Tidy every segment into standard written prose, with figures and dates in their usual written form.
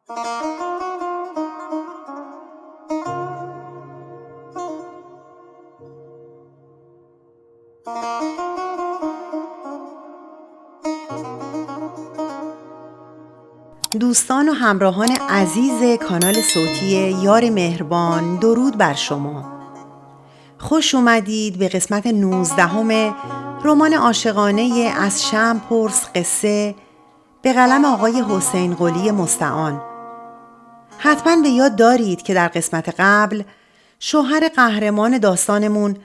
دوستان و همراهان عزیز کانال صوتی یار مهربان، درود بر شما. خوش اومدید به قسمت 19 رمان عاشقانه از شمع پرس قصه به قلم آقای حسین قلی مستعان. حتما به یاد دارید که در قسمت قبل شوهر قهرمان داستانمون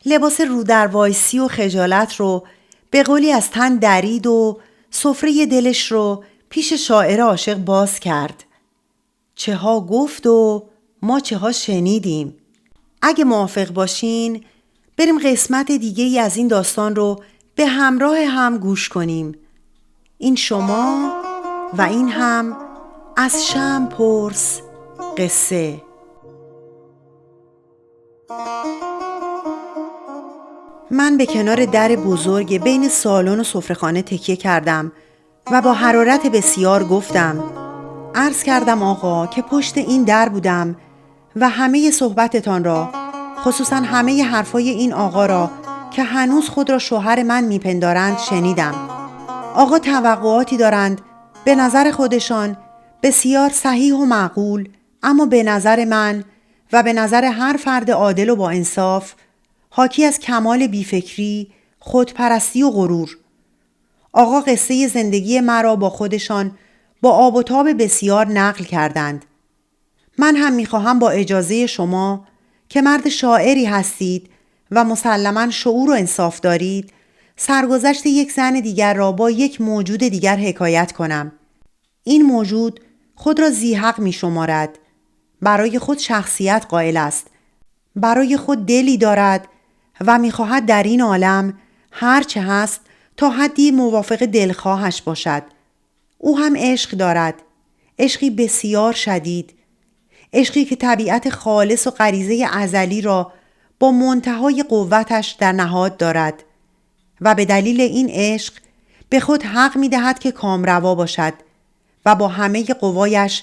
لباس رودروایسی و خجالت رو به قولی از تن درید و سفره دلش رو پیش شاعر عاشق باز کرد. چه ها گفت و ما چه ها شنیدیم. اگه موافق باشین بریم قسمت دیگه ای از این داستان رو به همراه هم گوش کنیم. این شما و این هم از شمع پرس قصه. من به کنار در بزرگ بین سالن و سفره‌خانه تکیه کردم و با حرارت بسیار گفتم: عرض کردم آقا که پشت این در بودم و همه صحبتتان را، خصوصا همه حرفای این آقا را که هنوز خود را شوهر من میپندارند شنیدم. آقا توقعاتی دارند به نظر خودشان بسیار صحیح و معقول، اما به نظر من و به نظر هر فرد عادل و با انصاف حاکی از کمال بیفکری، خودپرستی و غرور. آقا قصه زندگی مرا با خودشان با آب و تاب بسیار نقل کردند. من هم میخواهم با اجازه شما که مرد شاعری هستید و مسلماً شعور و انصاف دارید، سرگذشت یک زن دیگر را با یک موجود دیگر حکایت کنم. این موجود خود را ذی حق می شمارد. برای خود شخصیت قائل است. برای خود دلی دارد و میخواهد در این عالم هر چه هست تا حدی موافق دلخواهش باشد. او هم عشق دارد، عشقی بسیار شدید، عشقی که طبیعت خالص و غریزه ازلی را با منتهای قوتش در نهاد دارد و به دلیل این عشق به خود حق می دهد که کامروا باشد و با همه قوایش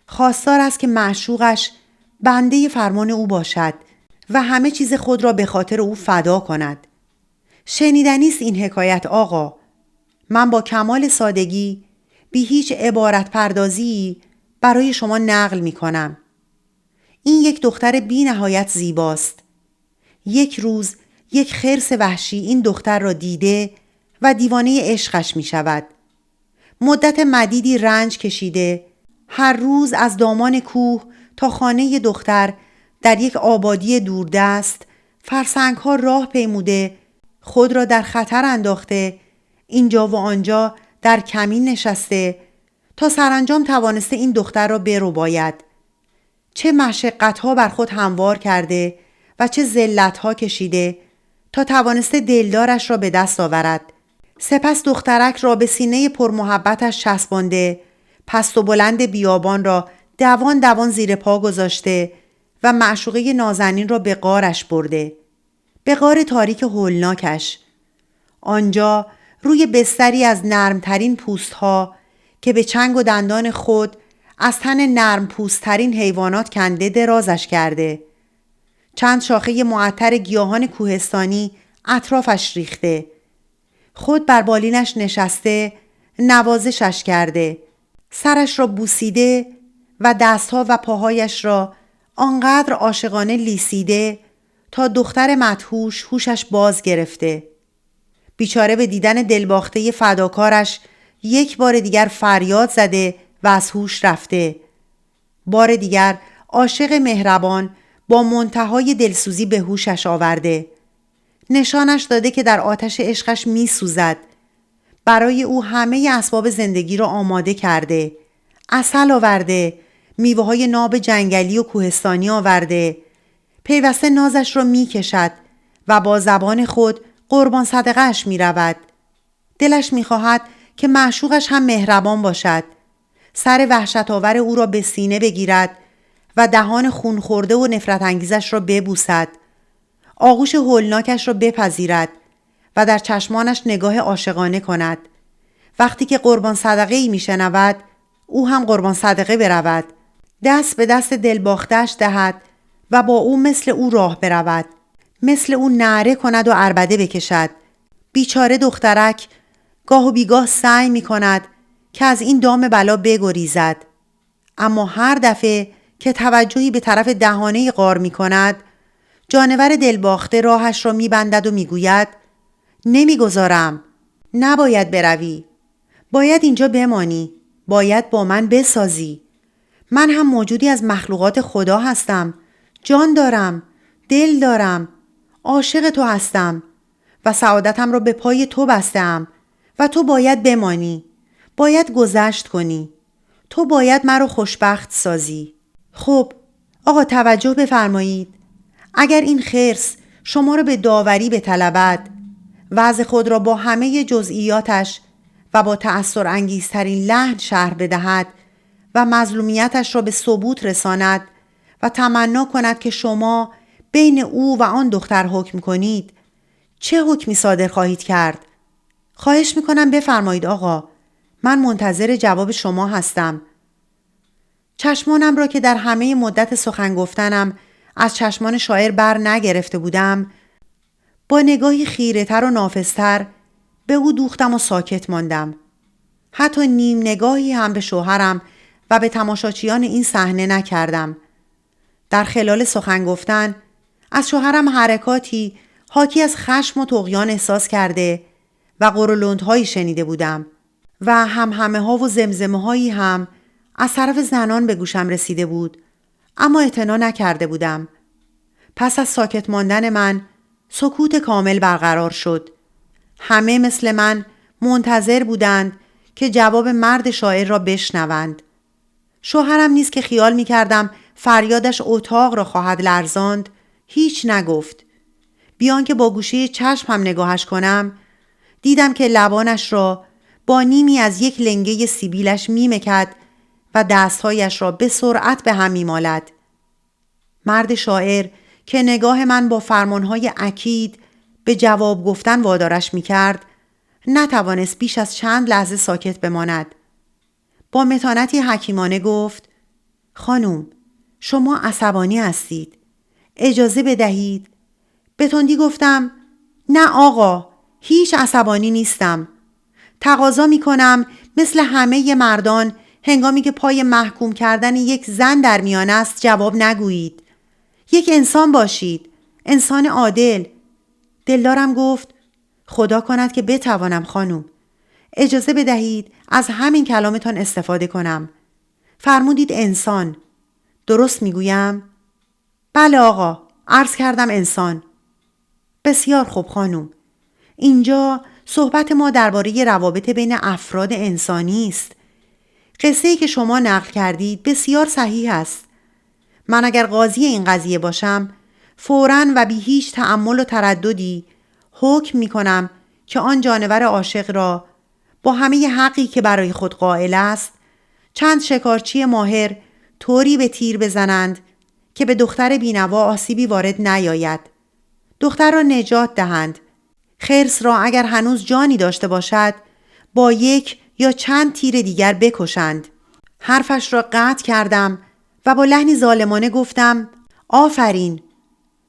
خواستار است که معشوقش بنده فرمان او باشد و همه چیز خود را به خاطر او فدا کند. شنیدنی است این حکایت آقا. من با کمال سادگی بی هیچ عبارت پردازی برای شما نقل می کنم. این یک دختر بی نهایت زیباست. یک روز یک خرس وحشی این دختر را دیده و دیوانه عشقش می شود. مدت مدیدی رنج کشیده، هر روز از دامان کوه تا خانه دختر در یک آبادی دوردست فرسنگ ها راه پیموده، خود را در خطر انداخته، اینجا و آنجا در کمین نشسته تا سرانجام توانسته این دختر را برباید. چه مشقت ها بر خود هموار کرده و چه ذلت ها کشیده تا توانسته دلدارش را به دست آورد. سپس دخترک را به سینه پرمحبتش چسبانده، پست و بلند بیابان را دوان دوان زیر پا گذاشته و معشوقه نازنین را به غارش برده، به غار تاریک هولناکش. آنجا روی بستری از نرمترین پوستها که به چنگ و دندان خود از تن نرم پوستترین حیوانات کنده درازش کرده. چند شاخه معطر گیاهان کوهستانی اطرافش ریخته. خود بر بالینش نشسته، نوازشش کرده، سرش را بوسیده و دستها و پاهایش را آنقدر عاشقانه لیسیده تا دختر مدهوش هوشش باز گرفته. بیچاره به دیدن دلباخته فداکارش یک بار دیگر فریاد زده و از هوش رفته. بار دیگر عاشق مهربان با منتهای دلسوزی به هوشش آورده. نشانش داده که در آتش عشقش می سوزد. برای او همه اسباب زندگی را آماده کرده. عسل آورده، میوه های ناب جنگلی و کوهستانی آورده. پیوسته نازش را می کشد و با زبان خود قربان صدقه‌اش می رود. دلش می خواهد که معشوقش هم مهربان باشد. سر وحشت آور او را به سینه بگیرد و دهان خون خورده و نفرت انگیزش را ببوسد. آغوش هولناکش را بپذیرد و در چشمانش نگاه عاشقانه کند. وقتی که قربان صدقه‌ای می شنود، او هم قربان صدقه برود، دست به دست دلباختش دهد و با او مثل او راه برود، مثل او نعره کند و عربده بکشد. بیچاره دخترک گاه و بیگاه سعی می کند که از این دام بلا بگریزد، اما هر دفعه که توجهی به طرف دهانه غار می کند، جانور دلباخته راهش را می بندد و می گوید نمیگذارم، نباید بروی، باید اینجا بمانی، باید با من بسازی. من هم موجودی از مخلوقات خدا هستم، جان دارم، دل دارم، عاشق تو هستم و سعادتم را به پای تو بستم و تو باید بمانی، باید گذشت کنی، تو باید مرا خوشبخت سازی. خب آقا توجه بفرمایید، اگر این خرس شما را به داوری بطلبد، وضع خود را با همه جزئیاتش و با تأثیر انگیزترین لحن شرح بدهد و مظلومیتش را به ثبوت رساند و تمنا کند که شما بین او و آن دختر حکم کنید، چه حکمی صادر خواهید کرد؟ خواهش میکنم بفرمایید آقا، من منتظر جواب شما هستم. چشمانم را که در همه مدت سخن گفتنم از چشمان شاعر بر نگرفته بودم، با نگاهی خیره‌تر و نافذتر به او دوختم و ساکت ماندم. حتی نیم نگاهی هم به شوهرم و به تماشاچیان این صحنه نکردم. در خلال سخن گفتن از شوهرم حرکاتی حاکی از خشم و طغیان احساس کرده و قرولندهایی شنیده بودم و همهمه ها و زمزمه هایی هم از طرف زنان به گوشم رسیده بود، اما اعتنا نکرده بودم. پس از ساکت ماندن من سکوت کامل برقرار شد. همه مثل من منتظر بودند که جواب مرد شاعر را بشنوند. شوهرم نیز که خیال می کردم فریادش اتاق را خواهد لرزاند هیچ نگفت. بیان که با گوشه چشم هم نگاهش کنم، دیدم که لبانش را با نیمی از یک لنگه سیبیلش می مکد و دستهایش را به سرعت به هم می مالد. مرد شاعر که نگاه من با فرمانهای اکید به جواب گفتن وادارش می کرد، نتوانست بیش از چند لحظه ساکت بماند. با متانتی حکیمانه گفت خانوم، شما عصبانی هستید، اجازه بدهید. به تندی گفتم نه آقا، هیچ عصبانی نیستم. تقاضا می کنم مثل همه مردان هنگامی که پای محکوم کردن یک زن در میان است جواب نگویید. یک انسان باشید، انسان عادل. دلدارم گفت خدا کند که بتوانم خانوم. اجازه بدهید از همین کلامتان استفاده کنم. فرمودید انسان. درست میگویم؟ بله آقا، عرض کردم انسان. بسیار خوب خانوم. اینجا صحبت ما درباره روابط بین افراد انسانی است. قصه‌ای که شما نقل کردید بسیار صحیح است. من اگر قاضی این قضیه باشم، فوراً و بی هیچ تأمل و ترددی حکم می کنم که آن جانور عاشق را با همه حقی که برای خود قائل است، چند شکارچی ماهر طوری به تیر بزنند که به دختر بینوا آسیبی وارد نیاید. دختر را نجات دهند. خرس را اگر هنوز جانی داشته باشد با یک یا چند تیر دیگر بکشند. حرفش را قطع کردم و با لحنی ظالمانه گفتم آفرین،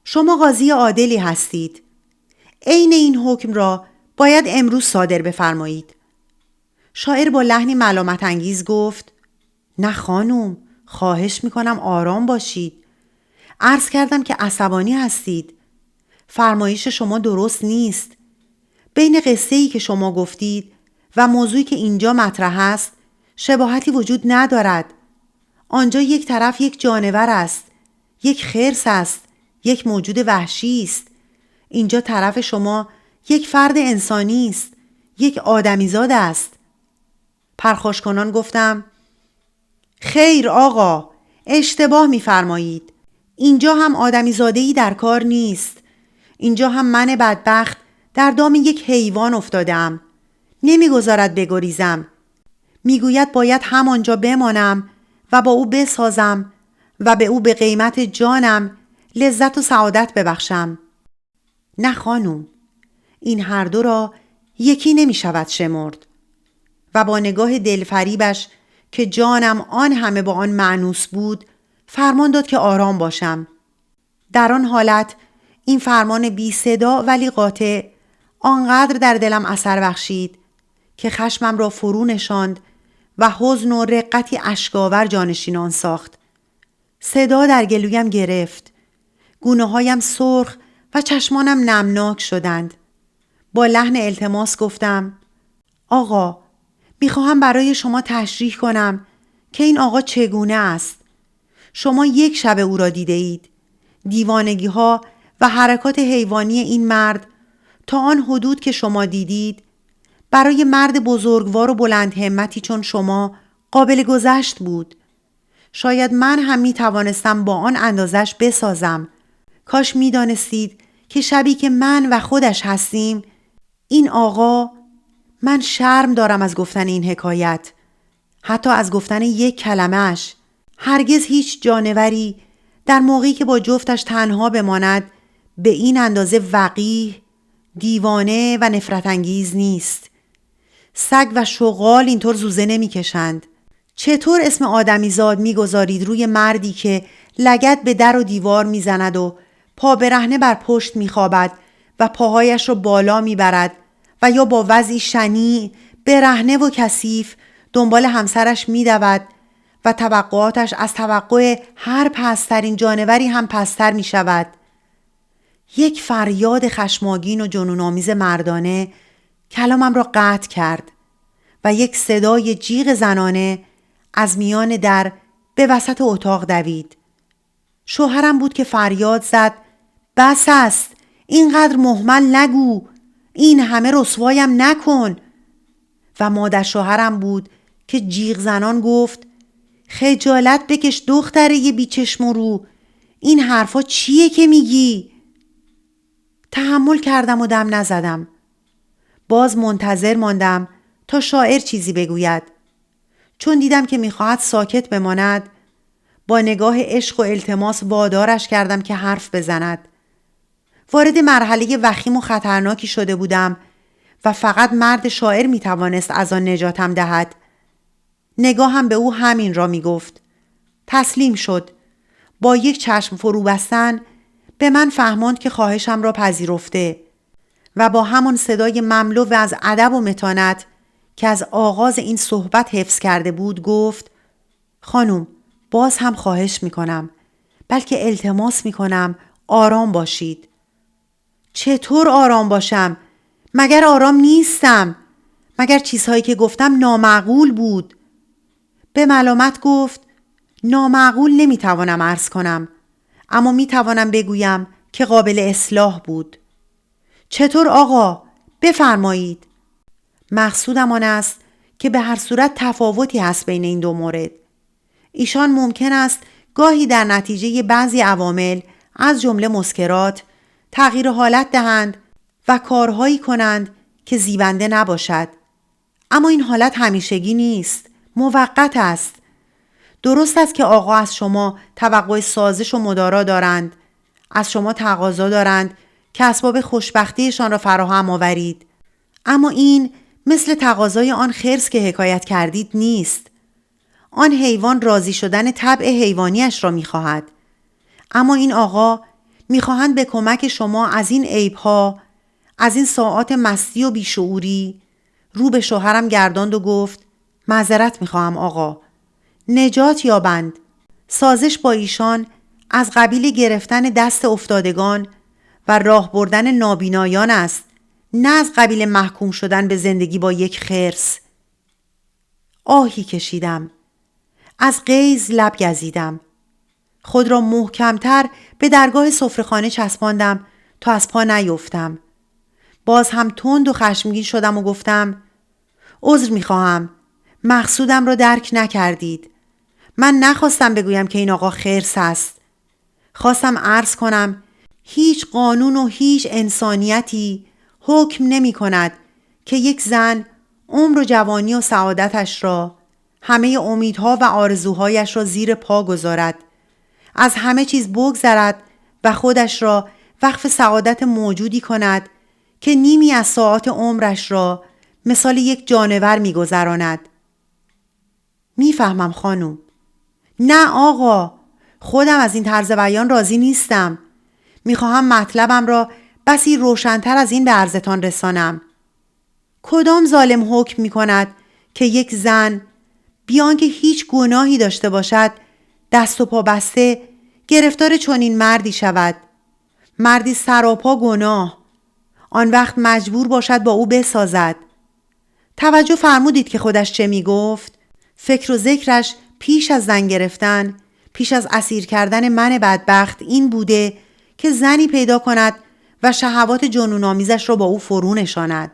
شما قاضی عادلی هستید. عین این حکم را باید امروز صادر بفرمایید. شاعر با لحنی ملامت انگیز گفت نه خانوم، خواهش میکنم آرام باشید. عرض کردم که عصبانی هستید. فرمایش شما درست نیست. بین قصه‌ای که شما گفتید و موضوعی که اینجا مطرح است شباهتی وجود ندارد. آنجا یک طرف یک جانور است، یک خرس است، یک موجود وحشی است. اینجا طرف شما یک فرد انسانی است، یک آدمیزاد است. پرخاش کنان گفتم خیر آقا، اشتباه می‌فرمایید. اینجا هم آدمیزاده‌ای در کار نیست. اینجا هم من بدبخت در دام یک حیوان افتادم. نمیگذارد بگریزم. میگوید باید همانجا بمانم و با او بسازم و به او به قیمت جانم لذت و سعادت ببخشم. نه خانوم، این هر دو را یکی نمی شود شمرد. و با نگاه دلفریبش که جانم آن همه با آن مانوس بود، فرمان داد که آرام باشم. در آن حالت این فرمان بی صدا ولی قاطع آنقدر در دلم اثر بخشید که خشمم را فرو نشاند و حزن و رقتی اشک‌آور جانشینان ساخت. صدا در گلویم گرفت. گونه‌هایم سرخ و چشمانم نمناک شدند. با لحن التماس گفتم: آقا، میخواهم برای شما تشریح کنم که این آقا چگونه است. شما یک شب او را دیده اید. دیوانگی ها و حرکات حیوانی این مرد تا آن حدود که شما دیدید برای مرد بزرگوار و بلند همتی چون شما قابل گذشت بود. شاید من هم می توانستم با آن اندازش بسازم. کاش می دانستید که شبی که من و خودش هستیم، این آقا، من شرم دارم از گفتن این حکایت، حتی از گفتن یک کلمه‌اش. هرگز هیچ جانوری در موقعی که با جفتش تنها بماند به این اندازه وقیح، دیوانه و نفرت انگیز نیست. سگ و شغال اینطور زوزه نمی کشند. چطور اسم آدمیزاد می گذارید روی مردی که لگد به در و دیوار می زند و پا برهنه بر پشت می خوابد و پاهایش را بالا می برد و یا با وضعی شنیع برهنه و کثیف دنبال همسرش می دود و توقعاتش از توقع هر پست‌ترین جانوری هم پست‌تر می شود. یک فریاد خشمگین و جنون‌آمیز مردانه کلامم را قطع کرد و یک صدای جیغ زنانه از میان در به وسط اتاق دوید. شوهرم بود که فریاد زد: بس است، اینقدر مهمل نگو، این همه رسوایم نکن. و مادر شوهرم بود که جیغ زنان گفت: خجالت بکش دختره بیچشم و رو، این حرفا چیه که میگی؟ تحمل کردم و دم نزدم. باز منتظر ماندم تا شاعر چیزی بگوید. چون دیدم که میخواهد ساکت بماند، با نگاه عشق و التماس وادارش کردم که حرف بزند. وارد مرحله وخیم و خطرناکی شده بودم و فقط مرد شاعر میتوانست از آن نجاتم دهد. نگاهم به او همین را میگفت. تسلیم شد. با یک چشم فرو بستن به من فهماند که خواهشم را پذیرفته و با همان صدای مملو از ادب و متانت که از آغاز این صحبت حفظ کرده بود گفت: خانم، باز هم خواهش میکنم، بلکه التماس میکنم آرام باشید. چطور آرام باشم؟ مگر آرام نیستم؟ مگر چیزهایی که گفتم نامعقول بود؟ به ملامت گفت: نامعقول نمیتوانم عرض کنم، اما میتوانم بگویم که قابل اصلاح بود. چطور آقا؟ بفرمایید. مقصودم آن است که به هر صورت تفاوتی هست بین این دو مورد. ایشان ممکن است گاهی در نتیجه بعضی عوامل از جمله مسکرات تغییر حالت دهند و کارهایی کنند که زیبنده نباشد. اما این حالت همیشگی نیست، موقت است. درست است که آقا از شما توقع سازش و مدارا دارند، از شما تقاضا دارند که اسباب خوشبختیشان را فراهم آورید. اما این مثل تقاضای آن خرس که حکایت کردید نیست. آن حیوان راضی شدن طبع حیوانیش را می‌خواهد. اما این آقا می‌خواهند به کمک شما از این عیب‌ها، از این ساعات مستی و بیشعوری. رو به شوهرم گرداند و گفت: معذرت می‌خواهم آقا. نجات یابند. سازش با ایشان از قبیل گرفتن دست افتادگان و راه بردن نابینایان است، نه از قبیل محکوم شدن به زندگی با یک خرس. آهی کشیدم. از غیظ لب گزیدم. خود را محکمتر به درگاه سفره‌خانه چسباندم تا از پا نیفتم. باز هم تند و خشمگین شدم و گفتم: عذر می‌خواهم. مقصودم را درک نکردید. من نخواستم بگویم که این آقا خرس است. خواستم عرض کنم هیچ قانون و هیچ انسانیتی حکم نمی کند که یک زن عمر و جوانی و سعادتش را، همه امیدها و آرزوهایش را زیر پا گذارد، از همه چیز بگذرد و خودش را وقف سعادت موجودی کند که نیمی از ساعات عمرش را مثال یک جانور می گذراند. میفهمم خانم. نه آقا، خودم از این طرز بیان راضی نیستم. میخواهم مطلبم را بسی روشن‌تر از این به عرضتان رسانم. کدام ظالم حکم میکند که یک زن بیان که هیچ گناهی داشته باشد دست و پا بسته گرفتار چنین مردی شود؟ مردی سراپا گناه، آن وقت مجبور باشد با او بسازد. توجه فرمودید که خودش چه می گفت؟ فکر و ذکرش پیش از زن گرفتن، پیش از اسیر کردن من بدبخت این بوده که زنی پیدا کند و شهوات جنون آمیزش را با او فرو نشاند.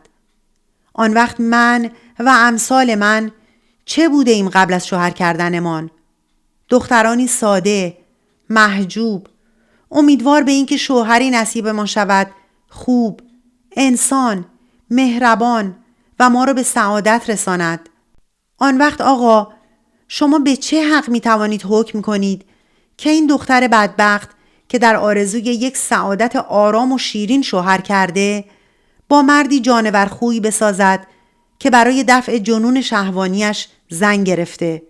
آن وقت من و امثال من چه بوده ایم قبل از شوهر کردنمان؟ دخترانی ساده، محجوب، امیدوار به این که شوهری نصیبمان شود، خوب، انسان، مهربان و ما را به سعادت رساند. آن وقت آقا، شما به چه حق می توانید حکم کنید که این دختر بدبخت که در آرزوی یک سعادت آرام و شیرین شوهر کرده با مردی جانورخوی بسازد که برای دفع جنون شهوانیش زن گرفته؟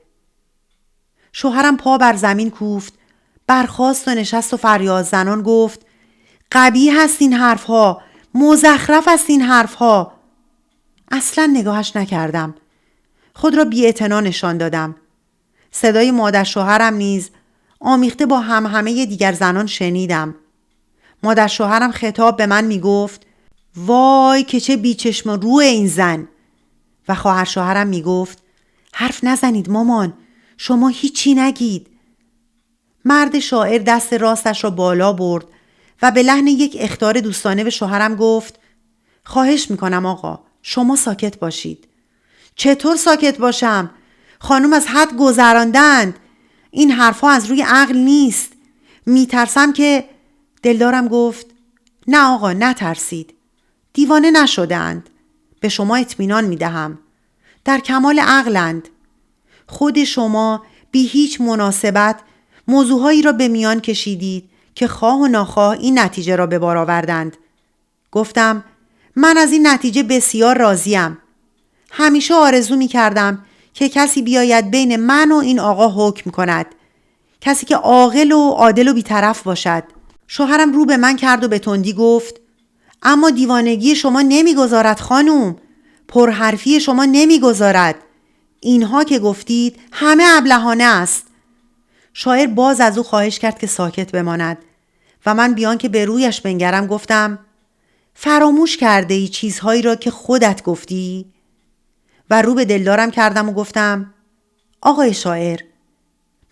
شوهرم پا بر زمین کوفت، برخاست و نشست و فریاد زنان گفت قبیح است این حرفها، مزخرف است این حرفها. اصلا نگاهش نکردم. خود را بی‌اعتنا نشان دادم. صدای مادر شوهرم نیز آمیخته با همهمه دیگر زنان شنیدم. مادر شوهرم خطاب به من می گفت وای که چه بیچشم رو این زن. و خواهر شوهرم می گفت حرف نزنید مامان، شما هیچی نگید. مرد شاعر دست راستش را بالا برد و به لحن یک اخطار دوستانه به شوهرم گفت خواهش میکنم آقا، شما ساکت باشید. چطور ساکت باشم؟ خانم از حد گذراندند. این حرفها از روی عقل نیست. میترسم که... دلدارم گفت نه آقا، نترسید. دیوانه نشدند. به شما اطمینان میدهم. در کمال عقلند. خود شما بی هیچ مناسبت موضوعهایی را به میان کشیدید که خواه و ناخواه این نتیجه را به بار آوردند. گفتم من از این نتیجه بسیار راضیم. همیشه آرزو می کردم که کسی بیاید بین من و این آقا حکم کند. کسی که عاقل و عادل و بی‌طرف باشد. شوهرم رو به من کرد و به تندی گفت اما دیوانگی شما نمیگذارد خانوم. پرحرفی شما نمیگذارد. اینها که گفتید همه ابلهانه است. شاعر باز از او خواهش کرد که ساکت بماند و من بیان که به رویش بنگرم گفتم فراموش کرده ای چیزهایی را که خودت گفتی؟ و رو به دلدارم کردم و گفتم آقای شاعر،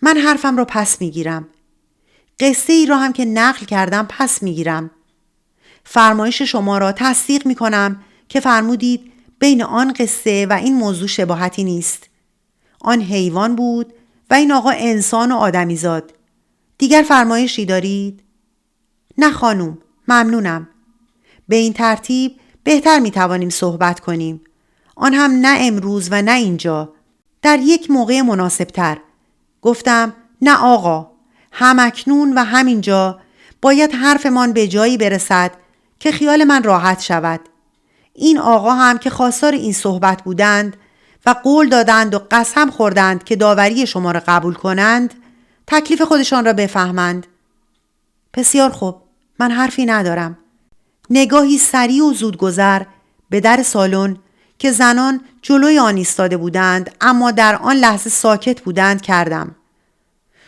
من حرفم را پس میگیرم. قصه ای را هم که نقل کردم پس میگیرم. فرمایش شما را تصدیق میکنم که فرمودید بین آن قصه و این موضوع شباهتی نیست. آن حیوان بود و این آقا انسان و آدمیزاد. دیگر فرمایشی دارید؟ نه خانوم، ممنونم. به این ترتیب بهتر میتوانیم صحبت کنیم. آن هم نه امروز و نه اینجا. در یک موقع مناسبتر. گفتم نه آقا، هم اکنون و همینجا باید حرفمان به جایی برسد که خیال من راحت شود. این آقا هم که خواستار این صحبت بودند و قول دادند و قسم خوردند که داوری شما را قبول کنند، تکلیف خودشان را بفهمند. بسیار خوب، من حرفی ندارم. نگاهی سریع و زودگذر به در سالن که زنان جلوی آن ایستاده بودند اما در آن لحظه ساکت بودند کردم.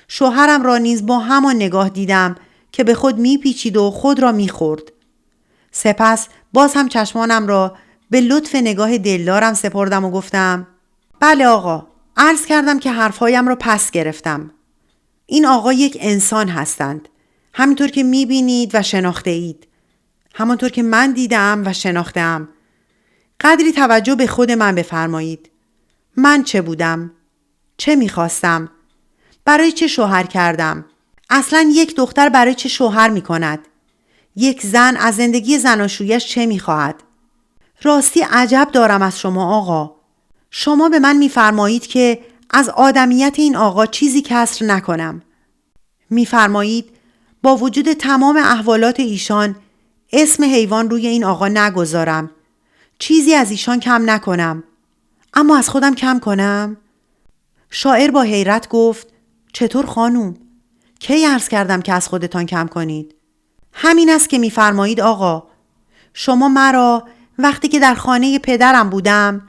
شوهرم را نیز با همان نگاه دیدم که به خود میپیچید و خود را میخورد. سپس باز هم چشمانم را به لطف نگاه دلدارم سپردم و گفتم بله آقا، عرض کردم که حرفهایم را پس گرفتم. این آقا یک انسان هستند، همینطور که میبینید و شناخته اید، همانطور که من دیدم و شناختم. قدری توجه به خود من بفرمایید. من چه بودم؟ چه میخواستم؟ برای چه شوهر کردم؟ اصلا یک دختر برای چه شوهر میکند؟ یک زن از زندگی زناشویش چه میخواهد؟ راستی عجب دارم از شما آقا. شما به من میفرمایید که از آدمیت این آقا چیزی کسر نکنم. میفرمایید با وجود تمام احوالات ایشان اسم حیوان روی این آقا نگذارم. چیزی از ایشان کم نکنم. اما از خودم کم کنم؟ شاعر با حیرت گفت: چطور خانوم؟ کی عرض کردم که از خودتان کم کنید؟ همین است که می‌فرمایید آقا. شما مرا وقتی که در خانه پدرم بودم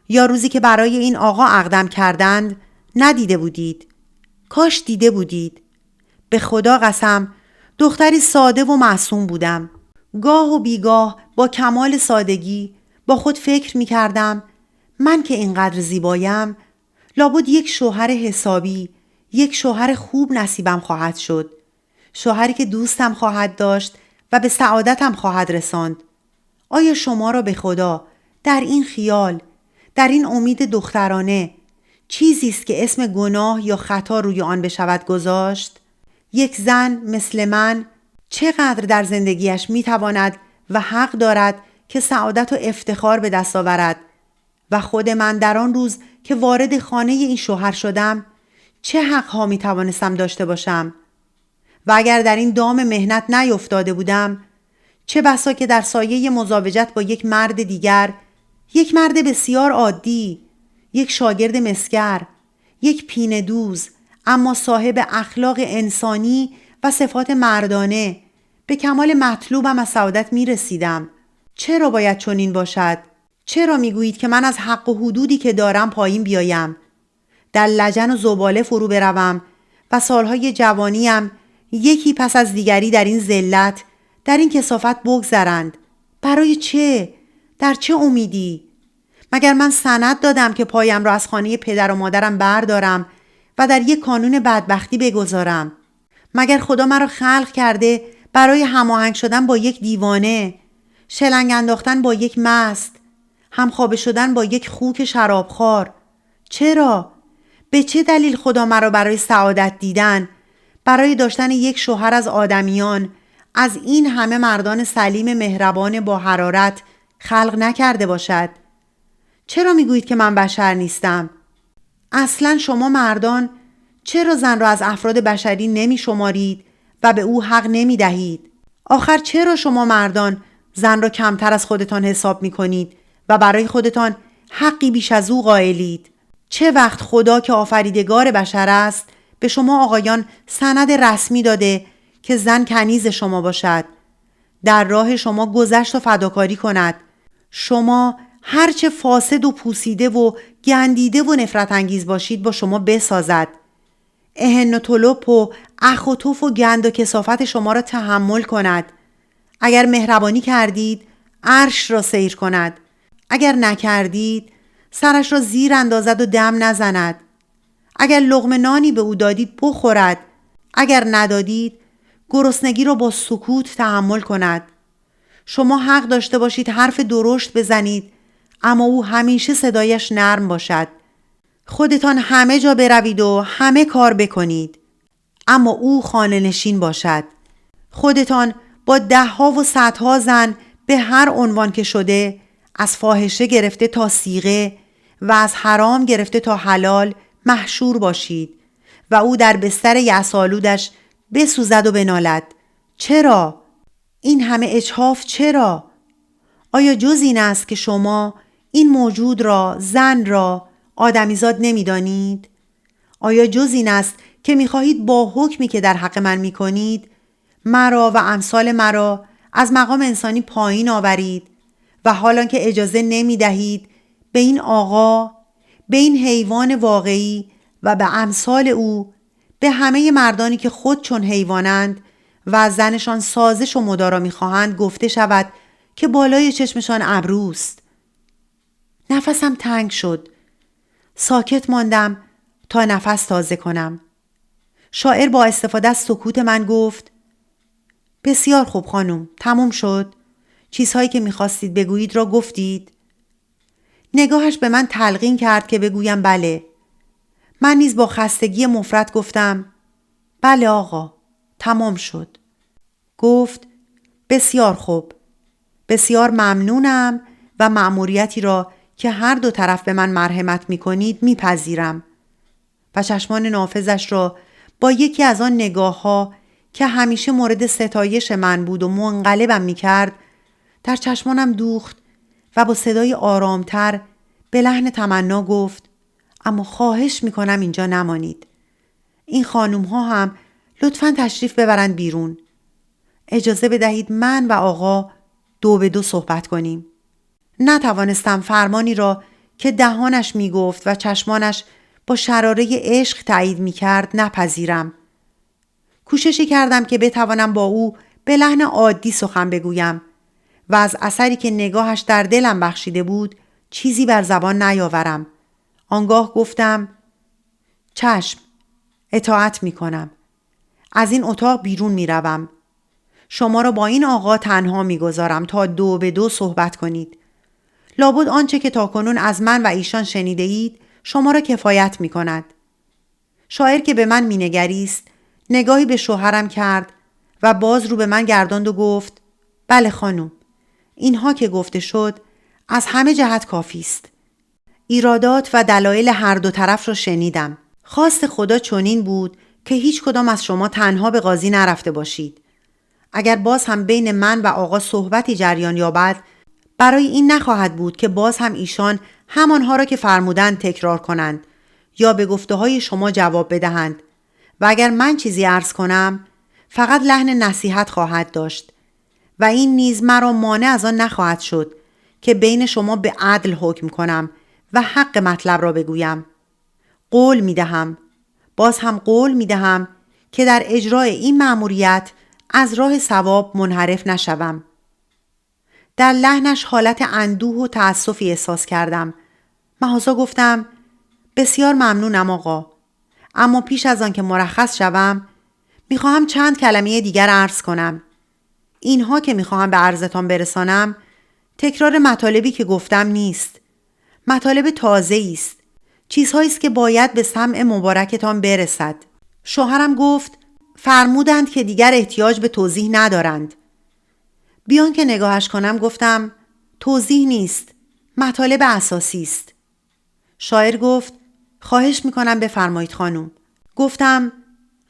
یا روزی که برای این آقا اقدم کردند ندیده بودید. کاش دیده بودید. به خدا قسم دختری ساده و معصوم بودم. گاه و بیگاه با کمال سادگی با خود فکر می کردم من که اینقدر زیبایم لابد یک شوهر حسابی، یک شوهر خوب نصیبم خواهد شد. شوهری که دوستم خواهد داشت و به سعادتم خواهد رساند. آیا شما را به خدا در این خیال، در این امید دخترانه چیزی است که اسم گناه یا خطا روی آن بشود گذاشت؟ یک زن مثل من چقدر در زندگیش میتواند و حق دارد که سعادت و افتخار به دست آورد و خود من در آن روز که وارد خانه این شوهر شدم چه حقها میتوانستم داشته باشم؟ و اگر در این دام مهنت نیفتاده بودم چه بسا که در سایه مزاوجت با یک مرد دیگر، یک مرد بسیار عادی، یک شاگرد مسگر، یک پینه دوز اما صاحب اخلاق انسانی و صفات مردانه به کمال مطلوبم از سعادت می رسیدم. چرا باید چنین باشد؟ چرا می گویید که من از حق و حدودی که دارم پایین بیایم؟ در لجن و زباله فرو بروم و سالهای جوانیم یکی پس از دیگری در این ذلت، در این کثافت بگذرند. برای چه؟ در چه امیدی؟ مگر من سند دادم که پایم را از خانه پدر و مادرم بردارم و در یک کانون بدبختی بگذارم؟ مگر خدا مرا خلق کرده برای هماهنگ شدن با یک دیوانه، شلنگ انداختن با یک مست، همخوابه شدن با یک خوک شرابخوار؟ چرا؟ به چه دلیل خدا مرا برای سعادت دیدن، برای داشتن یک شوهر از آدمیان، از این همه مردان سلیم مهربان با حرارت خلق نکرده باشد؟ چرا میگویید که من بشر نیستم؟ اصلا شما مردان چرا زن را از افراد بشری نمی شمارید و به او حق نمی دهید؟ آخر چرا شما مردان زن را کمتر از خودتان حساب می کنید و برای خودتان حقی بیش از او قائلید؟ چه وقت خدا که آفریدگار بشر است به شما آقایان سند رسمی داده که زن کنیز شما باشد، در راه شما گذشت و فداکاری کند؟ شما هرچه فاسد و پوسیده و گندیده و نفرت انگیز باشید با شما بسازد. اهن و طلب و اخ و توف و گند و کثافت شما را تحمل کند. اگر مهربانی کردید عرش را سیر کند، اگر نکردید سرش را زیر اندازد و دم نزند. اگر لقمه نانی به او دادید بخورد، اگر ندادید گرسنگی را با سکوت تحمل کند. شما حق داشته باشید حرف درشت بزنید اما او همیشه صدایش نرم باشد. خودتان همه جا بروید و همه کار بکنید اما او خانه نشین باشد. خودتان با دهها و صدها زن به هر عنوان که شده، از فاحشه گرفته تا صیغه و از حرام گرفته تا حلال محشور باشید و او در بستر یأس‌آلودش بسوزد و بنالد. چرا؟ این همه اجحاف چرا؟ آیا جز این است که شما این موجود را، زن را، آدمیزاد نمی دانید؟ آیا جز این است که می خواهید با حکمی که در حق من می کنید مرا و امثال مرا از مقام انسانی پایین آورید و حالان که اجازه نمی دهید به این آقا، به این حیوان واقعی و به امثال او، به همه مردانی که خود چون حیوانند و از زنشان سازش و مدارا می خواهند گفته شود که بالای چشمشان ابروست؟ نفسم تنگ شد. ساکت ماندم تا نفس تازه کنم. شاعر با استفاده از سکوت من گفت: بسیار خوب خانم، تموم شد؟ چیزهایی که می‌خواستید بگویید را گفتید؟ نگاهش به من تلقین کرد که بگویم بله. من نیز با خستگی مفرط گفتم: بله آقا، تمام شد. گفت: بسیار خوب. بسیار ممنونم و مأموریتی را که هر دو طرف به من مرحمت می‌کنید می‌پذیرم. و چشمان نافذش را با یکی از آن نگاه‌ها که همیشه مورد ستایش من بود و منقلبم می‌کرد در چشمانم دوخت و با صدای آرامتر به لحن تمنا گفت: اما خواهش میکنم اینجا نمانید. این خانوم ها هم لطفاً تشریف ببرند بیرون. اجازه بدهید من و آقا 2 به 2 صحبت کنیم. نتوانستم فرمانی را که دهانش میگفت و چشمانش با شراره عشق تایید میکرد نپذیرم. کوششی کردم که بتوانم با او به لحن عادی سخن بگویم و از اثری که نگاهش در دلم بخشیده بود چیزی بر زبان نیاورم. آنگاه گفتم چشم، اطاعت میکنم. از این اتاق بیرون میروم. شما را با این آقا تنها میگذارم تا 2 به 2 صحبت کنید. لابد آنچه که تاکنون از من و ایشان شنیده اید شما را کفایت میکند. شاعر که به من مینگریست نگاهی به شوهرم کرد و باز رو به من گرداند و گفت بله خانم، اینها که گفته شد از همه جهت کافی است. ایرادات و دلایل هر دو طرف را شنیدم. خواست خدا چنین بود که هیچ کدام از شما تنها به قاضی نرفته باشید. اگر باز هم بین من و آقا صحبتی جریان یابد برای این نخواهد بود که باز هم ایشان همانها را که فرمودند تکرار کنند یا به گفته‌های شما جواب بدهند و اگر من چیزی عرض کنم فقط لحن نصیحت خواهد داشت و این نیز مرا مانع از آن نخواهد شد که بین شما به عدل حکم کنم و حق مطلب را بگویم. قول می دهم، باز هم قول می دهم که در اجرای این مأموریت از راه صواب منحرف نشوم. در لحنش حالت اندوه و تأسفی احساس کردم. محضا گفتم بسیار ممنونم آقا، اما پیش از آن که مرخص شوم میخواهم چند کلمه دیگر عرض کنم. اینها که میخواهم به عرضتان برسانم تکرار مطالبی که گفتم نیست. مطالب تازه‌ای است. چیزهایی است که باید به سمع مبارکتان برسد. شوهرم گفت فرمودند که دیگر احتیاج به توضیح ندارند. بیان که نگاهش کنم گفتم توضیح نیست، مطالب اساسی است. شاعر گفت خواهش میکنم بفرمایید خانم. گفتم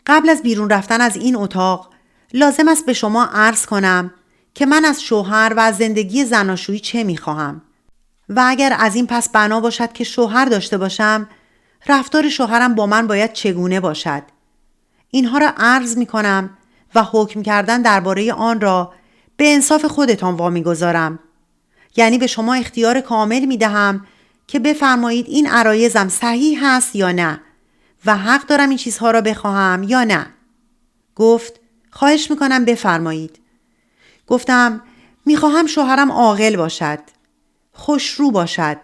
قبل از بیرون رفتن از این اتاق لازم است به شما عرض کنم که من از شوهر و از زندگی زناشویی چه میخواهم و اگر از این پس بنا باشد که شوهر داشته باشم رفتار شوهرم با من باید چگونه باشد. اینها را عرض میکنم و حکم کردن درباره آن را به انصاف خودتان وامی گذارم. یعنی به شما اختیار کامل میدهم که بفرمایید این عرایزم صحیح هست یا نه و حق دارم این چیزها را بخواهم یا نه. گفت خواهش میکنم بفرمایید. گفتم میخواهم شوهرم عاقل باشد، خوشرو باشد،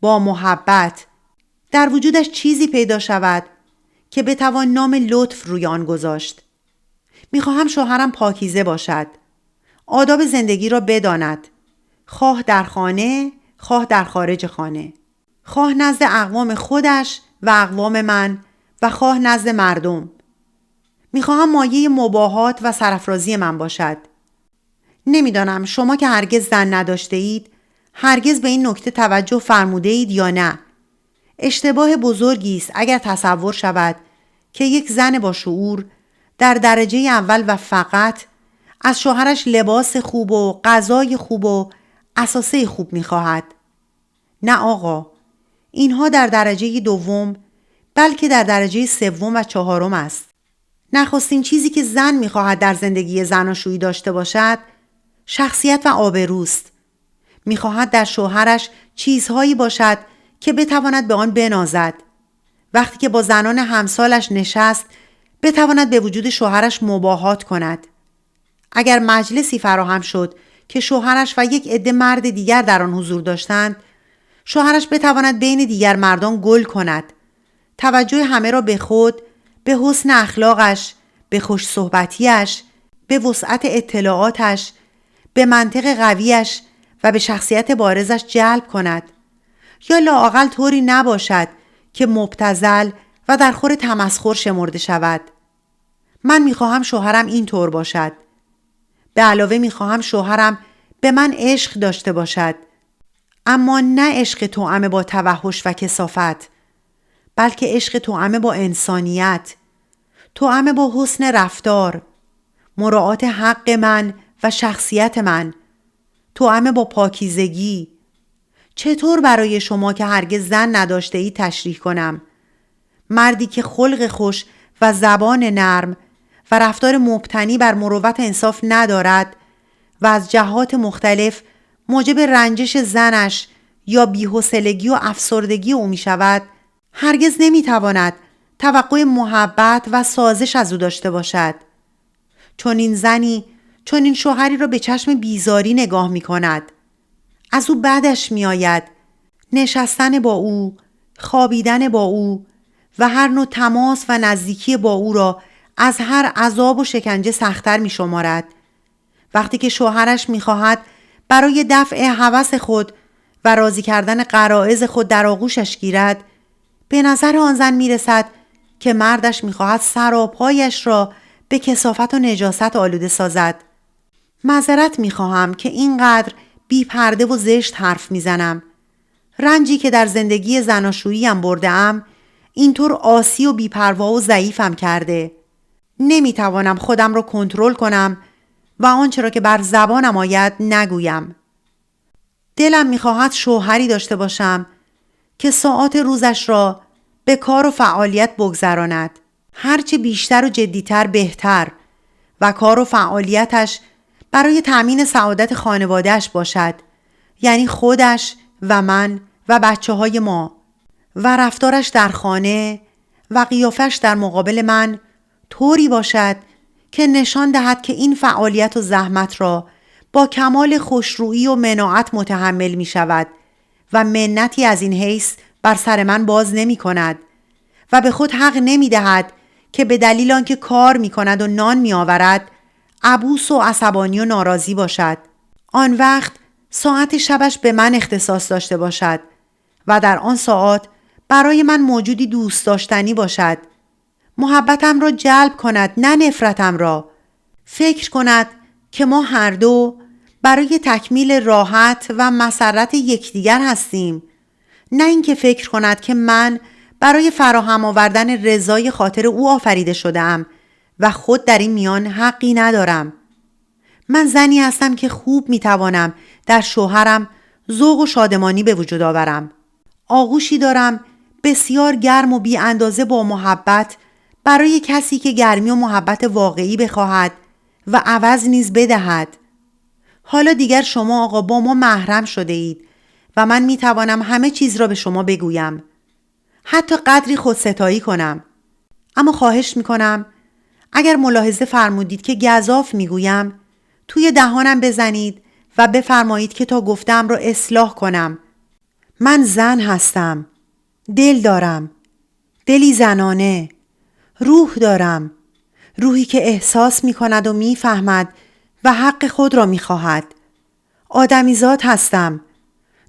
با محبت، در وجودش چیزی پیدا شود که بتوان نام لطف روی آن گذاشت. میخواهم شوهرم پاکیزه باشد، آداب زندگی را بداند، خواه در خانه، خواه در خارج خانه، خواه نزد اقوام خودش و اقوام من و خواه نزد مردم. میخواهم مایه مباهات و سرافرازی من باشد. نمیدانم شما که هرگز زن نداشته اید هرگز به این نکته توجه فرموده اید یا نه. اشتباه بزرگی است اگر تصور شود که یک زن با شعور در درجه اول و فقط از شوهرش لباس خوب و غذای خوب و اساسه خوب می‌خواهد. نه آقا، اینها در درجه دوم بلکه در درجه سوم و چهارم است. نخستین چیزی که زن می‌خواهد در زندگی زناشویی داشته باشد شخصیت و آبروست. می‌خواهد در شوهرش چیزهایی باشد که بتواند به آن بنازد. وقتی که با زنان همسالش نشست بتواند به وجود شوهرش مباهات کند. اگر مجلسی فراهم شد که شوهرش و یک عده مرد دیگر در آن حضور داشتند، شوهرش بتواند بین دیگر مردان گل کند. توجه همه را به خود، به حسن اخلاقش، به خوش صحبتیش، به وسعت اطلاعاتش، به منطق قویش و به شخصیت بارزش جلب کند. یا لااقل طوری نباشد که مبتذل و در خور تمسخر شمرده شود. من میخواهم شوهرم این طور باشد. به علاوه میخواهم شوهرم به من عشق داشته باشد، اما نه عشق توأم با توحش و کثافت، بلکه عشق توأم با انسانیت، توأم با حسن رفتار، مراعات حق من و شخصیت من، توأم با پاکیزگی، چطور برای شما که هرگز زن نداشته ای تشریح کنم؟ مردی که خلق خوش و زبان نرم و رفتار مبتنی بر مروت انصاف ندارد و از جهات مختلف موجب رنجش زنش یا بی‌حوصلگی و افسردگی او می شود، هرگز نمی تواند توقع محبت و سازش از او داشته باشد. چون این زنی، چون این شوهری را به چشم بیزاری نگاه می کند. از او بعدش می آید. نشستن با او، خوابیدن با او و هر نوع تماس و نزدیکی با او را از هر عذاب و شکنجه سخت‌تر می شمارد. وقتی که شوهرش می خواهد برای دفع هوس خود و راضی کردن غرایز خود در آغوشش گیرد، به نظر آن زن می رسد که مردش می خواهد سراپایش را به کثافت و نجاست آلوده سازد. معذرت می خواهم که اینقدر بی پرده و زشت حرف می زنم. رنجی که در زندگی زناشوییم برده‌ام اینطور آسی و بی‌پروا و ضعیفم کرده. نمی توانم خودم را کنترل کنم و آنچه را که بر زبانم آید نگویم. دلم می خواهد شوهری داشته باشم که ساعات روزش را به کار و فعالیت بگذراند. هرچه بیشتر و جدیتر بهتر و کار و فعالیتش برای تأمین سعادت خانوادهش باشد، یعنی خودش و من و بچه های ما، و رفتارش در خانه و قیافش در مقابل من طوری باشد که نشان دهد که این فعالیت و زحمت را با کمال خوشرویی و مناعت متحمل می شود و منتی از این حیث بر سر من باز نمی کند و به خود حق نمی دهد که به دلیل آنکه کار می کند و نان می آورد عبوس و عصبانی و ناراضی باشد. آن وقت ساعت شبش به من اختصاص داشته باشد و در آن ساعت برای من موجودی دوست داشتنی باشد. محبتم را جلب کند، نه نفرتم را. فکر کند که ما هر دو برای تکمیل راحت و مسرت یکدیگر هستیم، نه اینکه فکر کند که من برای فراهم آوردن رضای خاطر او آفریده شده‌ام و خود در این میان حقی ندارم. من زنی هستم که خوب میتوانم در شوهرم ذوق و شادمانی به وجود آورم. آغوشی دارم بسیار گرم و بی اندازه با محبت برای کسی که گرمی و محبت واقعی بخواهد و عوض نیز بدهد. حالا دیگر شما آقا با ما محرم شده اید و من میتوانم همه چیز را به شما بگویم، حتی قدری خودستایی کنم. اما خواهش میکنم اگر ملاحظه فرمودید که گزاف میگویم، توی دهانم بزنید و بفرمایید که تا گفتم را اصلاح کنم. من زن هستم، دل دارم، دلی زنانه، روح دارم، روحی که احساس می کند و می فهمد و حق خود را می خواهد. آدمیزاد هستم.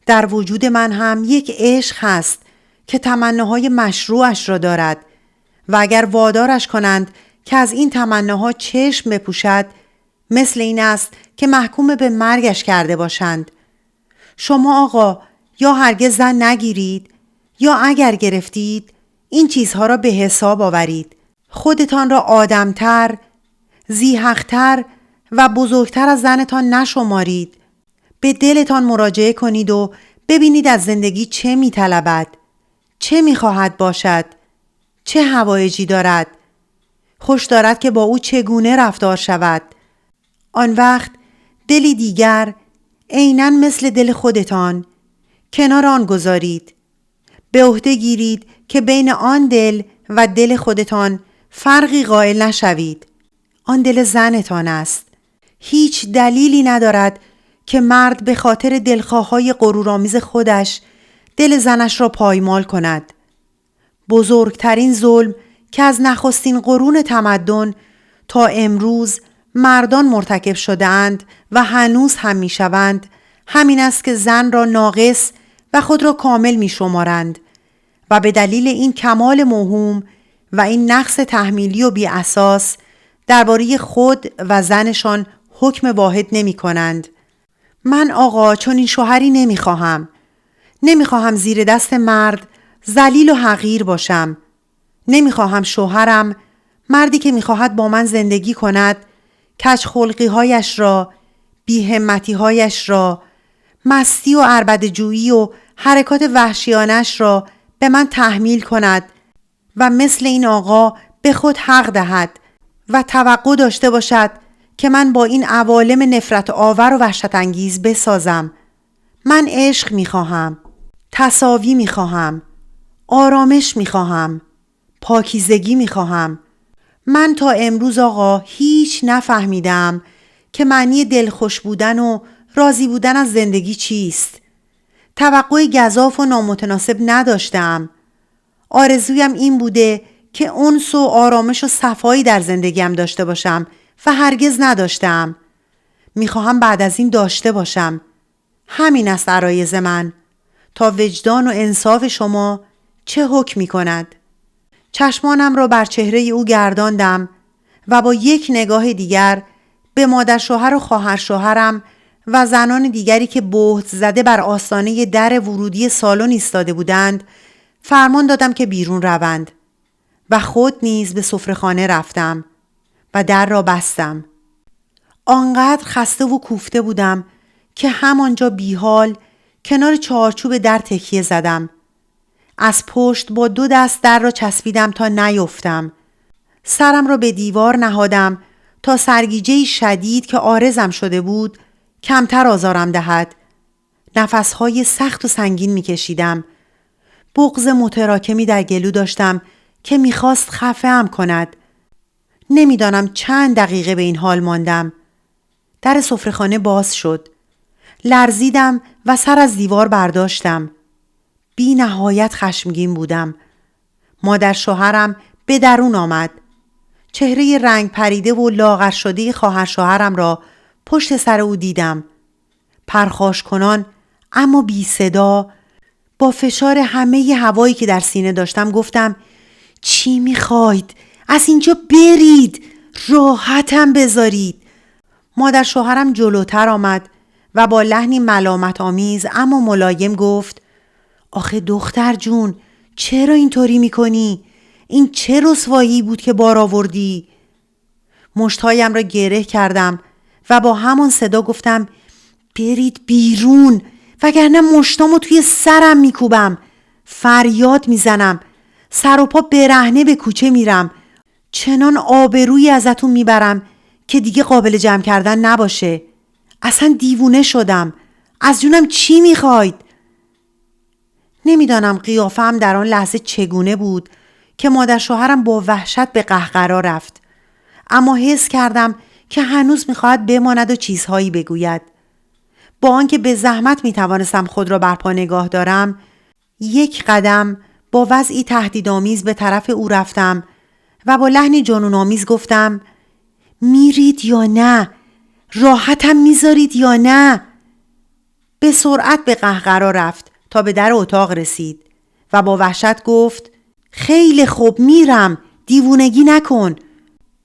در وجود من هم یک عشق هست که تمناهای مشروعش را دارد و اگر وادارش کنند که از این تمناها چشم بپوشد، مثل این است که محکوم به مرگش کرده باشند. شما آقا یا هرگز زن نگیرید یا اگر گرفتید این چیزها را به حساب آورید. خودتان را آدمتر، ذی‌حق‌تر و بزرگتر از زنتان نشمارید. به دلتان مراجعه کنید و ببینید از زندگی چه می‌طلبد، چه می‌خواهد باشد، چه حوایجی دارد، خوش دارد که با او چگونه رفتار شود. آن وقت دلی دیگر عیناً مثل دل خودتان کنار آن گذارید. به عهده گیرید که بین آن دل و دل خودتان فرقی قائل نشوید. آن دل زنتان است. هیچ دلیلی ندارد که مرد به خاطر دلخواه‌های غرورآمیز خودش دل زنش را پایمال کند. بزرگترین ظلم که از نخستین قرون تمدن تا امروز مردان مرتکب شده‌اند و هنوز هم می‌شوند، همین است که زن را ناقص و خود را کامل می‌شمارند و به دلیل این کمال موهوم و این نقص تحمیلی و بی اساس درباره خود و زنشان حکم واحد نمی کنند. من آقا چون این شوهری نمیخواهم زیر دست مرد ذلیل و حقیر باشم. نمیخواهم شوهرم، مردی که میخواهد با من زندگی کند، کج خلقی هایش را، بی همتی هایش را، مستی و عربده‌جویی و حرکات وحشیانش را به من تحمیل کند و مثل این آقا به خود حق دهد و توقع داشته باشد که من با این عوالم نفرت آور و وحشت انگیز بسازم. من عشق می‌خواهم، تساوی می‌خواهم، آرامش می‌خواهم، پاکیزگی می‌خواهم. من تا امروز آقا هیچ نفهمیدم که معنی دلخوش بودن و راضی بودن از زندگی چیست. توقع گزاف و نامتناسب نداشتم. آرزویم این بوده که انس و آرامش و صفایی در زندگیم داشته باشم و هرگز نداشتم. میخواهم بعد از این داشته باشم. همین است عرایض من. تا وجدان و انصاف شما چه حکم کند؟ چشمانم را بر چهره او گرداندم و با یک نگاه دیگر به مادر شوهر و خواهر شوهرم و زنان دیگری که بهت زده بر آستانه در ورودی سالن ایستاده بودند فرمان دادم که بیرون روند و خود نیز به سفره‌خانه رفتم و در را بستم. آنقدر خسته و کوفته بودم که همانجا بیحال کنار چارچوب در تکیه زدم. از پشت با 2 دست در را چسبیدم تا نیفتم. سرم را به دیوار نهادم تا سرگیجه‌ای شدید که عارضم شده بود کمتر آزارم دهد. نفسهای سخت و سنگین می‌کشیدم. بغض متراکمی در گلو داشتم که می‌خواست خفه‌ام کند. نمی‌دانم چند دقیقه به این حال ماندم. در سفره‌خانه باز شد. لرزیدم و سر از دیوار برداشتم. بی نهایت خشمگین بودم. مادر شوهرم به درون آمد. چهره رنگ پریده و لاغر شده خواهر شوهرم را پشت سر او دیدم. پرخاش کنان اما بی صدا با فشار همه هوایی که در سینه داشتم گفتم چی میخواید؟ از اینجا برید، راحتم بذارید. مادر شوهرم جلوتر آمد و با لحنی ملامت آمیز اما ملایم گفت آخه دختر جون چرا اینطوری میکنی؟ این چه رسوایی بود که بار آوردی؟ مشتهایم را گره کردم و با همان صدا گفتم برید بیرون وگرنه مشتامو توی سرم میکوبم. فریاد میزنم، سر و پا برهنه به کوچه میرم. چنان آبرویی ازتون میبرم که دیگه قابل جمع کردن نباشه. اصلا دیوونه شدم. از جونم چی میخواید؟ نمیدانم قیافه‌ام در آن لحظه چگونه بود که مادر شوهرم با وحشت به قهقرا رفت. اما حس کردم که هنوز میخواهد بماند و چیزهایی بگوید. با آنکه به زحمت میتوانستم خود را بر پا نگاه دارم، 1 قدم با وضعی تهدیدآمیز به طرف او رفتم و با لحنی جنون‌آمیز گفتم میرید یا نه؟ راحتم میذارید یا نه؟ به سرعت به قهقرا رفت تا به در اتاق رسید و با وحشت گفت خیلی خوب میرم، دیوونگی نکن.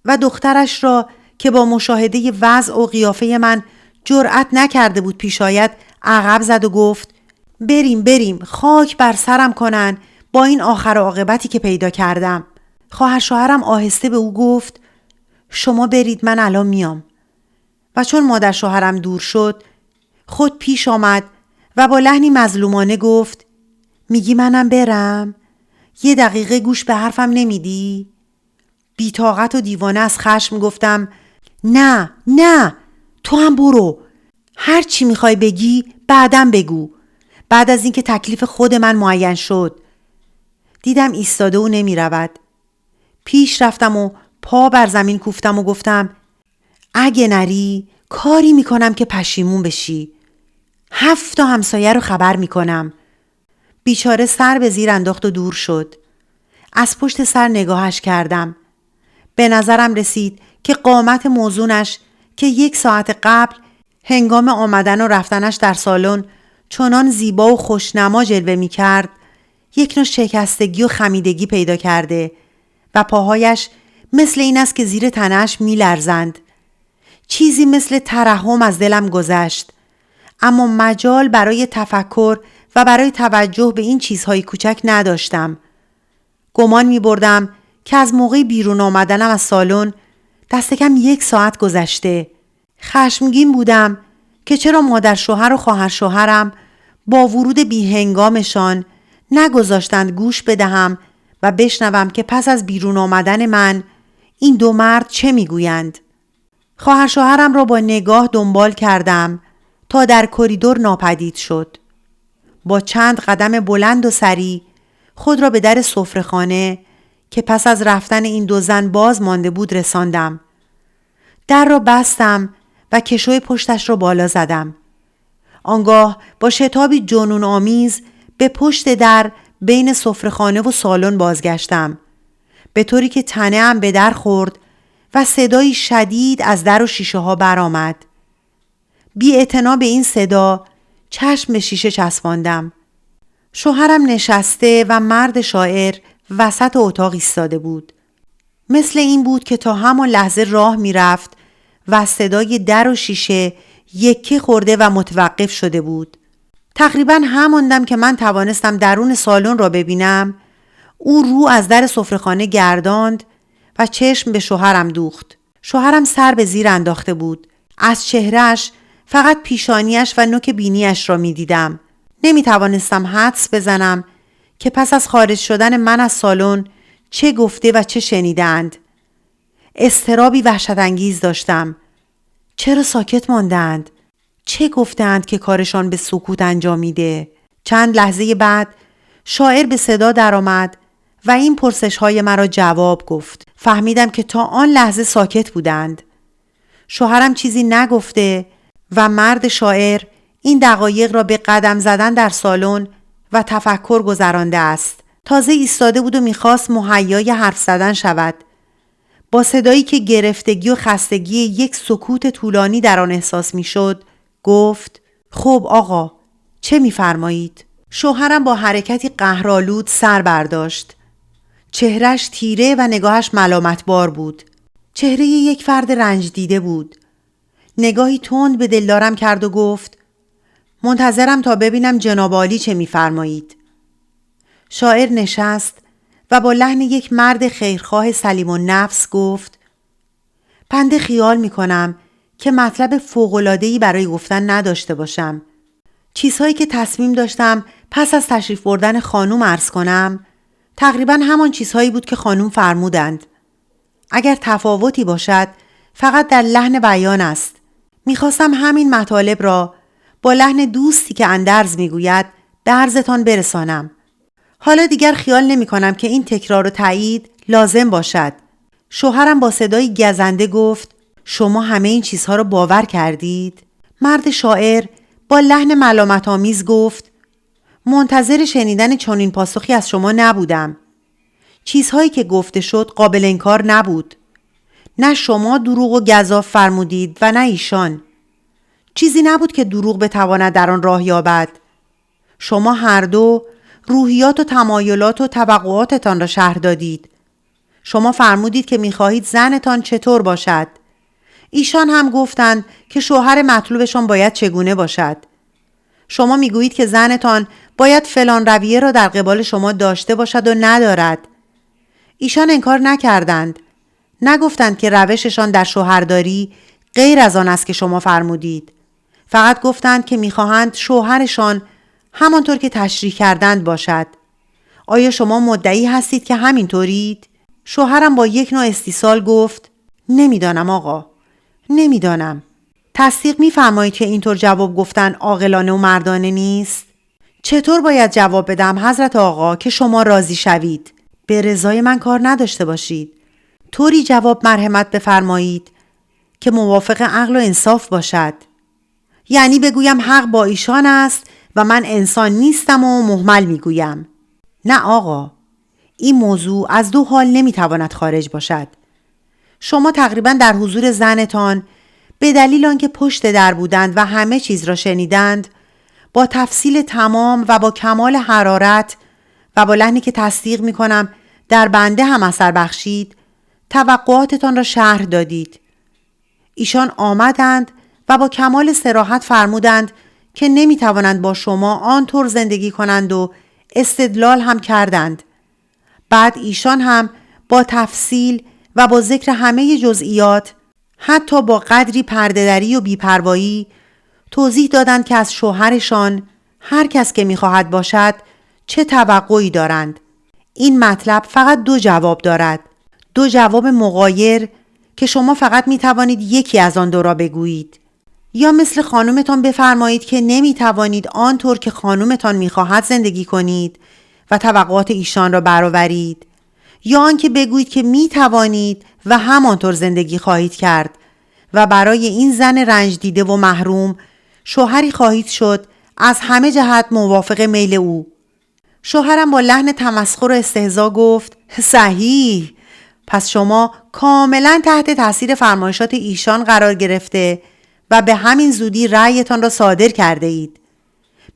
و دخترش را که با مشاهده وضع و قیافه من جرأت نکرده بود پیش آید عقب زد و گفت بریم خاک بر سرم کنن با این آخر عاقبتی که پیدا کردم. خواهر شوهرم آهسته به او گفت شما برید من الان میام. و چون مادر شوهرم دور شد خود پیش آمد و با لحنی مظلومانه گفت میگی منم برم؟ 1 دقیقه گوش به حرفم نمیدی؟ بی طاقت و دیوانه از خشم گفتم نه تو هم برو. هر چی میخوای بگی بعدم بگو، بعد از اینکه تکلیف خود من معین شد. دیدم ایستاده و نمی رود. پیش رفتم و پا بر زمین کوفتم و گفتم اگه نری کاری میکنم که پشیمون بشی. 7 تا همسایه رو خبر میکنم. بیچاره سر به زیر انداخت و دور شد. از پشت سر نگاهش کردم. به نظرم رسید که قامت موزونش که 1 ساعت قبل هنگام آمدن و رفتنش در سالن چنان زیبا و خوشنما جلوه می کرد، یک نوع شکستگی و خمیدگی پیدا کرده و پاهایش مثل این است که زیر تنش می لرزند. چیزی مثل ترحم از دلم گذشت، اما مجال برای تفکر و برای توجه به این چیزهای کوچک نداشتم. گمان می بردم که از موقع بیرون آمدنم از سالن دست کم 1 ساعت گذشته. خشمگین بودم که چرا مادر شوهر و خواهر شوهرم با ورود بیهنگامشان نگذاشتند گوش بدهم و بشنوم که پس از بیرون آمدن من این دو مرد چه میگویند. خواهر شوهرم را با نگاه دنبال کردم تا در کریدور ناپدید شد. با چند قدم بلند و سریع خود را به در سفره‌خانه که پس از رفتن این دو زن باز مانده بود رساندم. در را بستم و کشوی پشتش را بالا زدم. آنگاه با شتابی جنون آمیز به پشت در بین سفره‌خانه و سالن بازگشتم، به طوری که تنه‌ام به در خورد و صدایی شدید از در و شیشه ها برآمد. بی اعتنا به این صدا چشم به شیشه چسباندم. شوهرم نشسته و مرد شاعر وسط اتاق ایستاده بود. مثل این بود که تا همان لحظه راه می رفت و صدای در و شیشه یکی خورده و متوقف شده بود. تقریباً همان دم که من توانستم درون سالن را ببینم، او رو از در سفره‌خانه گرداند و چشم به شوهرم دوخت. شوهرم سر به زیر انداخته بود. از چهرهش فقط پیشانیش و نوک بینیش را می دیدم. نمی توانستم حدس بزنم که پس از خارج شدن من از سالن چه گفته و چه شنیدند. اضطرابی وحشت انگیز داشتم. چرا ساکت ماندند؟ چه گفتند که کارشان به سکوت انجامیده؟ چند لحظه بعد شاعر به صدا درآمد و این پرسش‌های مرا جواب گفت. فهمیدم که تا آن لحظه ساکت بودند. شوهرم چیزی نگفته و مرد شاعر این دقایق را به قدم زدن در سالن و تفکر گذرانده است. تازه ایستاده بود و می‌خواست مهیای حرف زدن شود. با صدایی که گرفتگی و خستگی یک سکوت طولانی در آن احساس می‌شد، گفت: خب آقا، چه می‌فرمایید؟ شوهرم با حرکتی قهرآلود سر برداشت. چهرش تیره و نگاهش ملامتبار بود. چهره یک فرد رنج دیده بود. نگاهی تند به دلدارم کرد و گفت: منتظرم تا ببینم جناب عالی چه می‌فرمایید. شاعر نشست و با لحن یک مرد خیرخواه سلیم النفس گفت: بنده خیال می‌کنم که مطلب فوق‌العاده‌ای برای گفتن نداشته باشم. چیزهایی که تصمیم داشتم پس از تشریف بردن خانوم عرض کنم تقریباً همان چیزهایی بود که خانوم فرمودند. اگر تفاوتی باشد فقط در لحن بیان است. میخواستم همین مطالب را با لحن دوستی که اندرز میگوید به عرضتان برسانم. حالا دیگر خیال نمی کنم که این تکرار و تایید لازم باشد. شوهرم با صدای گزنده گفت: شما همه این چیزها را باور کردید؟ مرد شاعر با لحن ملامت‌آمیز گفت: منتظر شنیدن چنین پاسخی از شما نبودم. چیزهایی که گفته شد قابل انکار نبود. نه شما دروغ و گزاف فرمودید و نه ایشان. چیزی نبود که دروغ بتواند در آن راه یابد. شما هر دو روحیات و تمایلات و توقعاتتان را شرح دادید. شما فرمودید که می‌خواهید زنتان چطور باشد. ایشان هم گفتند که شوهر مطلوبشان باید چگونه باشد. شما میگویید که زنتان باید فلان رویه را در قبال شما داشته باشد و ندارد. ایشان انکار نکردند. نگفتند که روششان در شوهرداری غیر از آن است که شما فرمودید. فقط گفتند که میخواهند شوهرشان همانطور که تشریح کردند باشد. آیا شما مدعی هستید که همینطورید؟ شوهرم با یک نوع استیصال گفت: نمیدانم آقا، نمیدانم. تصدیق میفرمایید که اینطور جواب گفتن عاقلانه و مردانه نیست؟ چطور باید جواب بدم حضرت آقا که شما راضی شوید؟ به رضای من کار نداشته باشید. طوری جواب مرحمت بفرمایید که موافق عقل و انصاف باشد. یعنی بگویم حق با ایشان است و من انسان نیستم و مهمل میگویم. نه آقا، این موضوع از دو حال نمیتواند خارج باشد. شما تقریبا در حضور زنتان به دلیل آنکه پشت در بودند و همه چیز را شنیدند با تفصیل تمام و با کمال حرارت و با لحنی که تصدیق میکنم در بنده هم اثر بخشید توقعاتتان را شرح دادید. ایشان آمدند و با کمال صراحت فرمودند که نمیتوانند با شما آنطور زندگی کنند و استدلال هم کردند. بعد ایشان هم با تفصیل و با ذکر همه جزئیات، حتی با قدری پرده‌دری و بی‌پروایی، توضیح دادند که از شوهرشان هر کس که می‌خواهد باشد چه توقعی دارند. این مطلب فقط 2 جواب دارد. 2 جواب مغایر که شما فقط می‌توانید یکی از آن 2 را بگویید. یا مثل خانومتان بفرمایید که نمی‌توانید آنطور که خانومتان می‌خواهد زندگی کنید و توقعات ایشان را برآورید، یا آنکه بگویید که می‌توانید و همانطور زندگی خواهید کرد و برای این زن رنج دیده و محروم شوهری خواهید شد از همه جهت موافق میل او. شوهرم با لحن تمسخر و استهزا گفت: صحیح، پس شما کاملا تحت تاثیر فرمایشات ایشان قرار گرفته و به همین زودی رأیتان را صادر کرده اید.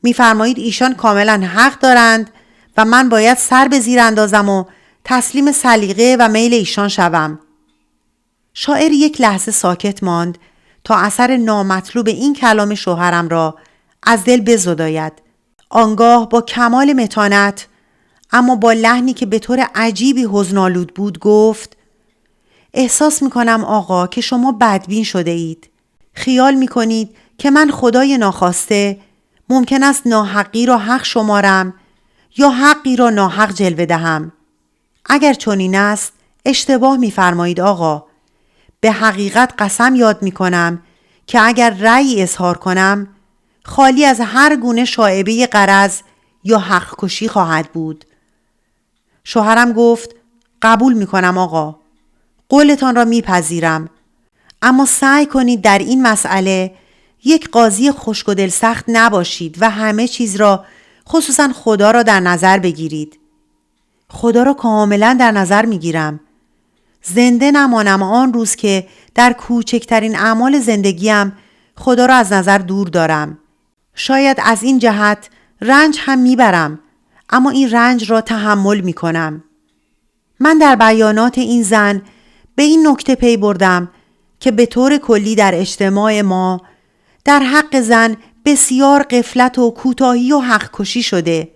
می‌فرمایید ایشان کاملا حق دارند و من باید سر به زیر اندازم و تسلیم سلیقه و میل ایشان شوم. شاعر یک لحظه ساکت ماند تا اثر نامطلوب این کلام شوهرم را از دل بزداید. آنگاه با کمال متانت اما با لحنی که به طور عجیبی حزن‌آلود بود گفت: احساس می‌کنم آقا که شما بدبین شده اید. خیال می‌کنید که من خدای ناخواسته ممکن است ناحقی را حق شمارم یا حقی را ناحق جلوه دهم. اگر چنین است اشتباه می‌فرمایید آقا. به حقیقت قسم یاد می‌کنم که اگر رأی اظهار کنم خالی از هر گونه شایبه غرض یا حق کشی خواهد بود. شوهرم گفت: قبول می‌کنم آقا. قولتان را میپذیرم، اما سعی کنید در این مسئله یک قاضی خشک و دلسخت نباشید و همه چیز را خصوصا خدا را در نظر بگیرید. خدا را کاملا در نظر میگیرم. زنده نمانم آن روز که در کوچکترین اعمال زندگیم خدا را از نظر دور دارم. شاید از این جهت رنج هم میبرم، اما این رنج را تحمل میکنم. من در بیانات این زن به این نکته پی بردم که به طور کلی در اجتماع ما در حق زن بسیار غفلت و کوتاهی و حق کشی شده.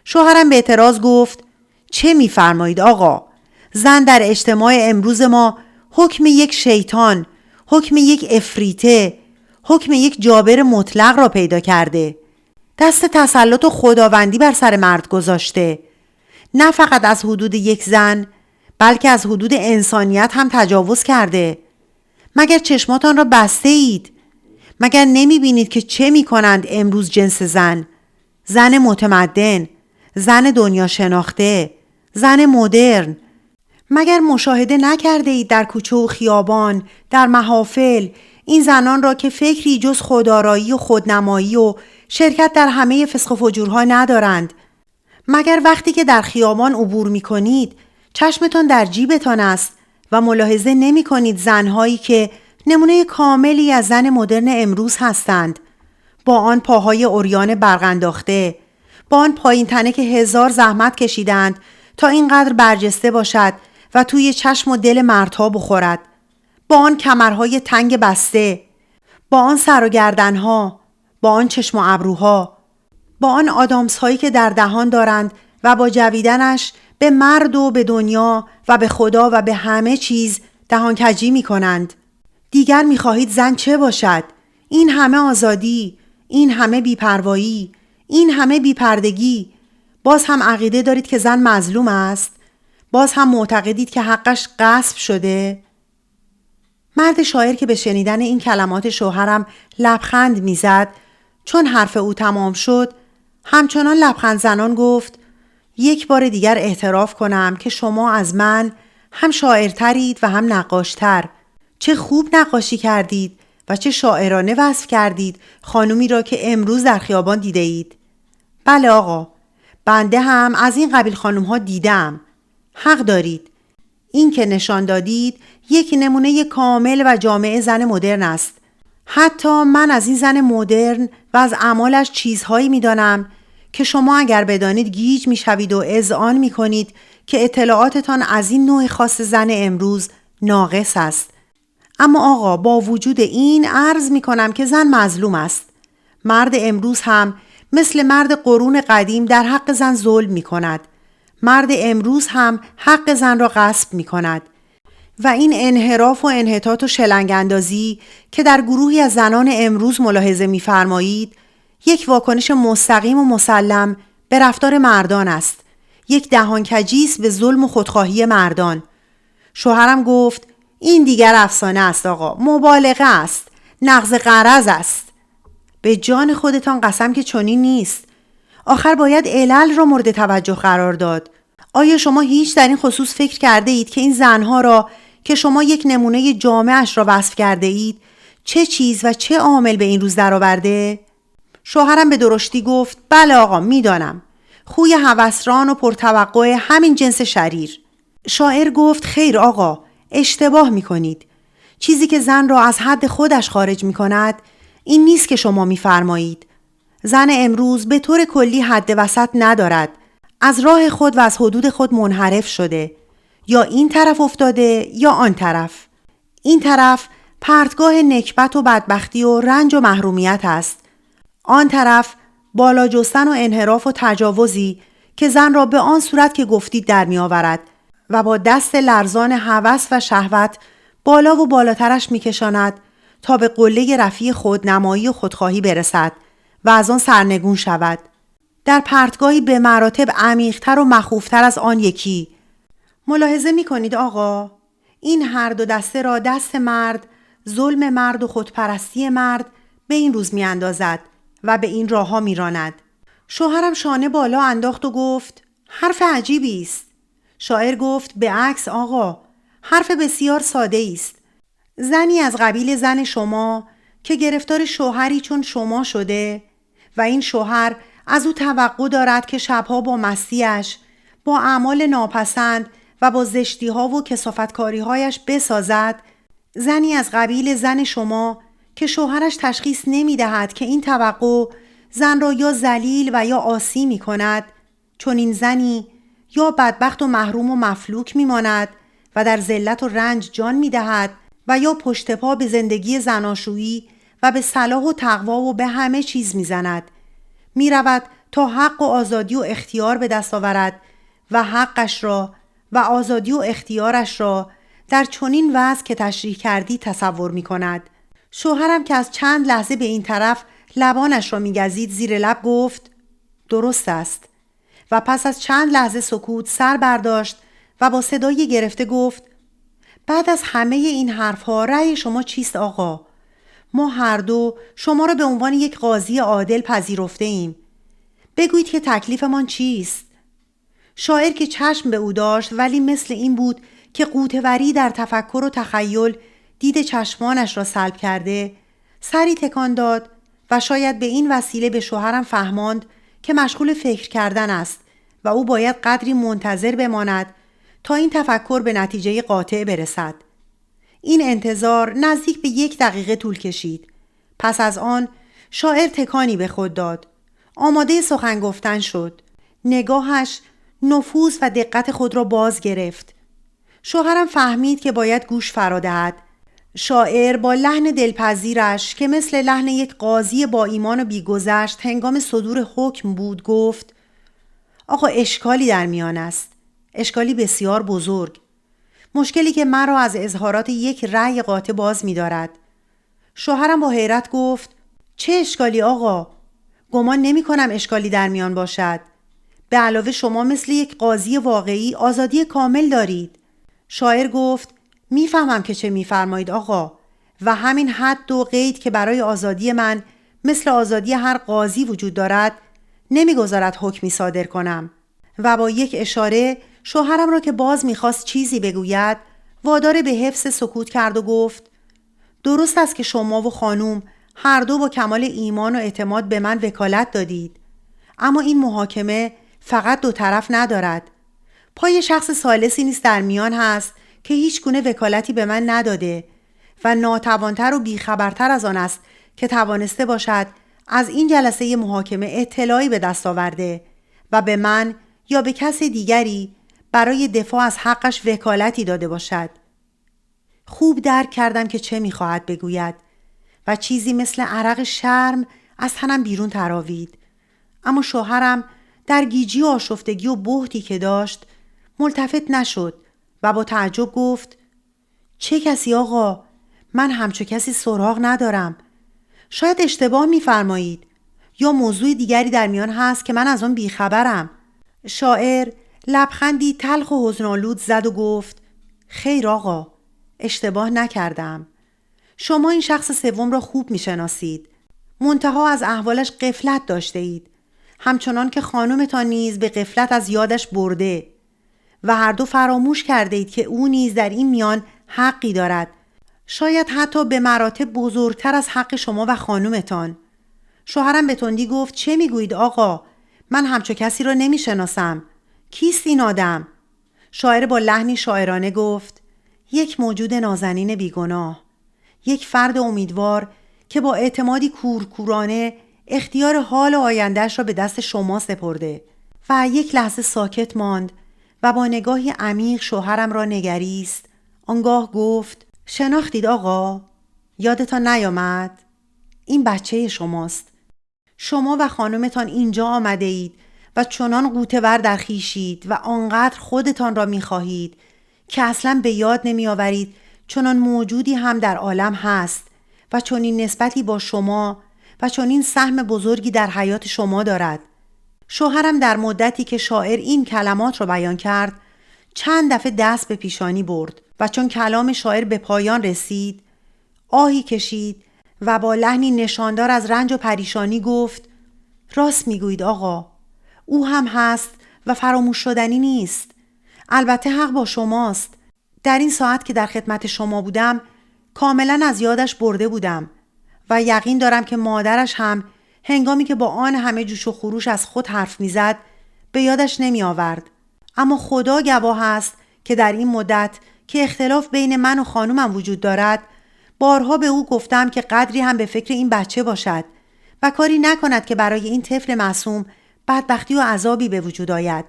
شوهرم به اعتراض گفت: چه می‌فرمایید آقا؟ زن در اجتماع امروز ما حکم یک شیطان، حکم یک افریته، حکم یک جابر مطلق را پیدا کرده. دست تسلط و خداوندی بر سر مرد گذاشته. نه فقط از حدود یک زن بلکه از حدود انسانیت هم تجاوز کرده. مگر چشماتان را بسته اید؟ مگر نمی بینید که چه می کنند امروز جنس زن؟ زن متمدن، زن دنیا شناخته، زن مدرن. مگر مشاهده نکرده اید در کوچه و خیابان، در محافل، این زنان را که فکری جز خودآرایی و خودنمایی و شرکت در همه فسق و فجورها ندارند؟ مگر وقتی که در خیابان عبور می کنید چشمتان در جیبتان است و ملاحظه نمی کنید زنهایی که نمونه کاملی از زن مدرن امروز هستند، با آن پاهای عریان برق‌انداخته، با آن پایین تنه که 1000 زحمت کشیدند تا اینقدر برجسته باشد و توی چشم و دل مردها بخورد، با آن کمرهای تنگ بسته، با آن سر و گردنها، با آن چشم و ابروها، با آن آدامس‌هایی که در دهان دارند و با جویدنش به مرد و به دنیا و به خدا و به همه چیز دهان کجی می کنند. دیگر می خواهید زن چه باشد؟ این همه آزادی، این همه بی‌پروایی، این همه بی‌پردگی. باز هم عقیده دارید که زن مظلوم است؟ باز هم معتقدید که حقش غصب شده؟ مرد شاعر که به شنیدن این کلمات شوهرم لبخند میزد، چون حرف او تمام شد همچنان لبخند زنان گفت: یک بار دیگر اعتراف کنم که شما از من هم شاعرترید و هم نقاشتر. چه خوب نقاشی کردید و چه شاعرانه وصف کردید خانومی را که امروز در خیابان دیده اید. بله آقا، بنده هم از این قبیل خانوم ها دیدم. حق دارید. این که نشان دادید یک نمونه کامل و جامع زن مدرن است. حتی من از این زن مدرن و از اعمالش چیزهایی می‌دانم که شما اگر بدانید گیج می‌شوید و اذعان می‌کنید که اطلاعاتتان از این نوع خاص زن امروز ناقص است. اما آقا، با وجود این عرض می‌کنم که زن مظلوم است. مرد امروز هم مثل مرد قرون قدیم در حق زن ظلم می‌کند. مرد امروز هم حق زن را غصب می‌کند. و این انحراف و انحطاط و شلنگ اندازی که در گروهی از زنان امروز ملاحظه می‌فرمایید، یک واکنش مستقیم و مسلم به رفتار مردان است. یک دهانکجی است به ظلم و خودخواهی مردان. شوهرم گفت این دیگر افسانه است آقا، مبالغه است، نقض غرض است. به جان خودتان قسم که چنین نیست. آخر باید علل را مورد توجه قرار داد. آیا شما هیچ در این خصوص فکر کرده اید که این زنها را که شما یک نمونه جامعش را وصف کرده اید چه چیز و چه عامل به این روز درآورده؟ شوهرم به درشتی گفت بله آقا میدانم. خوی هوسران و پرتوقع همین جنس شریر. شاعر گفت خیر آقا، اشتباه میکنید. چیزی که زن را از حد خودش خارج میکند این نیست که شما میفرمایید. زن امروز به طور کلی حد وسط ندارد. از راه خود و از حدود خود منحرف شده. یا این طرف افتاده یا آن طرف. این طرف پرتگاه نکبت و بدبختی و رنج و محرومیت است. آن طرف بالا جستن و انحراف و تجاوزی که زن را به آن صورت که گفتید در می آورد و با دست لرزان هوس و شهوت بالا و بالاترش می کشاند تا به قله رفیع خودنمایی و خودخواهی برسد و از آن سرنگون شود. در پرتگاهی به مراتب عمیق‌تر و مخوفتر از آن یکی. ملاحظه می کنید آقا؟ این هر دو دسته را دست مرد، ظلم مرد و خودپرستی مرد به این روز می اندازد و به این راه ها می راند. شوهرم شانه بالا انداخت و گفت حرف عجیبی است. شاعر گفت به عکس آقا، حرف بسیار ساده است. زنی از قبیل زن شما که گرفتار شوهری چون شما شده و این شوهر از او توقع دارد که شبها با مستیش، با اعمال ناپسند و با زشتی‌ها و کثافتکاری‌هایش بسازد، زنی از قبیل زن شما که شوهرش تشخیص نمی‌دهد که این توقع زن را یا ذلیل و یا عاصی می‌کند، چون این زنی یا بدبخت و محروم و مفلوک می‌ماند و در ذلت و رنج جان می‌دهد و یا پشت پا به زندگی زناشویی و به صلاح و تقوا و به همه چیز می‌زند. می‌رود تا حق و آزادی و اختیار به دست آورد و حقش را و آزادی و اختیارش را در چنین وضع که تشریح کردی تصور می‌کند. شوهرم که از چند لحظه به این طرف لبانش را می‌گزید زیر لب گفت درست است و پس از چند لحظه سکوت سر برداشت و با صدای گرفته گفت بعد از همه این حرف‌ها رأی شما چیست آقا؟ ما هر دو شما را به عنوان یک قاضی عادل پذیرفته ایم. بگویید که تکلیفمان چیست؟ شاعر که چشم به او داشت ولی مثل این بود که غوطه‌وری در تفکر و تخیل دید چشمانش را سلب کرده، سری تکان داد و شاید به این وسیله به شوهرم فهماند که مشغول فکر کردن است و او باید قدری منتظر بماند تا این تفکر به نتیجه قاطع برسد. این انتظار نزدیک به 1 دقیقه طول کشید. پس از آن شاعر تکانی به خود داد. آماده سخن گفتن شد. نگاهش نفوذ و دقت خود را باز گرفت. شوهرم فهمید که باید گوش فرا دهد. شاعر با لحن دلپذیرش که مثل لحن یک قاضی با ایمان و بیگذشت هنگام صدور حکم بود گفت آقا اشکالی در میان است. اشکالی بسیار بزرگ. مشکلی که مرا از اظهارات یک رأی قاطع باز می دارد. شوهرم با حیرت گفت چه اشکالی آقا؟ گمان نمی کنم اشکالی در میان باشد. به علاوه شما مثل یک قاضی واقعی آزادی کامل دارید. شاعر گفت میفهمم که چه میفرمایید آقا و همین حد و قید که برای آزادی من مثل آزادی هر قاضی وجود دارد نمیگذارد حکمی صادر کنم. و با یک اشاره شوهرم را که باز میخواست چیزی بگوید وادار به حفظ سکوت کرد و گفت درست است که شما و خانوم هر دو با کمال ایمان و اعتماد به من وکالت دادید، اما این محاکمه فقط دو طرف ندارد. پای شخص ثالثی نیز در میان هست که هیچ گونه وکالتی به من نداده و ناتوانتر و بیخبرتر از آن است که توانسته باشد از این جلسه محاکمه اطلاعی به دست آورده و به من یا به کس دیگری برای دفاع از حقش وکالتی داده باشد. خوب درک کردم که چه می‌خواهد بگوید و چیزی مثل عرق شرم از تنم بیرون تراوید. اما شوهرم در گیجی و آشفتگی و بهتی که داشت ملتفت نشد و با تعجب گفت چه کسی آقا؟ من همچو کسی سراغ ندارم. شاید اشتباه می‌فرمایید یا موضوع دیگری در میان هست که من از آن بیخبرم. شاعر لبخندی تلخ و حزن‌آلود زد و گفت خیر آقا، اشتباه نکردم. شما این شخص سوم را خوب میشناسید. منتها از احوالش غفلت داشته اید. همچنان که خانومتان نیز به غفلت از یادش برده و هر دو فراموش کرده اید که او نیز در این میان حقی دارد. شاید حتی به مراتب بزرگتر از حق شما و خانومتان. شوهرم به تندی گفت چه میگویید آقا؟ من همچو کسی را نمیشناسم. کیست این آدم؟ شاعر با لحنی شاعرانه گفت یک موجود نازنین بیگناه، یک فرد امیدوار که با اعتمادی کورکورانه اختیار حال و آیندهش را به دست شما سپرده. و یک لحظه ساکت ماند و با نگاهی عمیق شوهرم را نگریست. آنگاه گفت شناختید آقا؟ یادتان نیامد؟ این بچه شماست. شما و خانمتان اینجا آمده اید و چنان غوطه‌ور در خویشید و آنقدر خودتان را می‌خواهید که اصلاً به یاد نمی‌آورید چنان موجودی هم در عالم هست و چنین نسبتی با شما و چنین سهم بزرگی در حیات شما دارد. شوهرم در مدتی که شاعر این کلمات را بیان کرد چند دفعه دست به پیشانی برد و چون کلام شاعر به پایان رسید آهی کشید و با لحنی نشاندار از رنج و پریشانی گفت راست میگویید آقا، او هم هست و فراموش شدنی نیست. البته حق با شماست. در این ساعت که در خدمت شما بودم کاملا از یادش برده بودم و یقین دارم که مادرش هم هنگامی که با آن همه جوش و خروش از خود حرف میزد به یادش نمی آورد. اما خدا گواه است که در این مدت که اختلاف بین من و خانومم وجود دارد بارها به او گفتم که قدری هم به فکر این بچه باشد و کاری نکند که برای این طفل معصوم بدبختی و عذابی به وجود آید.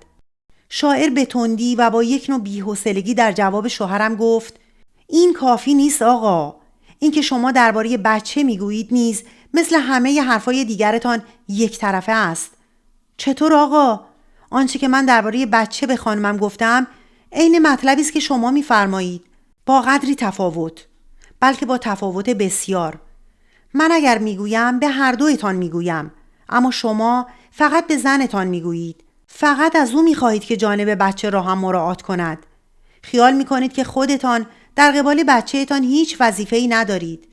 شاعر به تندی و با یک نوع بی‌حوصلگی در جواب شوهرم گفت این کافی نیست آقا. این که شما درباره بچه میگویید نیز مثل همه حرفای دیگرتان یک طرفه است. چطور آقا؟ آنچه که من درباره بچه به خانمم گفتم عین مطلبی است که شما میفرمایید، با قدری تفاوت، بلکه با تفاوت بسیار. من اگر میگویم به هر دویتان میگویم، اما شما فقط به زنتان میگویید. فقط از او میخواهید که جانب بچه را هم مراعات کند. خیال میکنید که خودتان در قبال بچه‌تان هیچ وظیفه‌ای ندارید.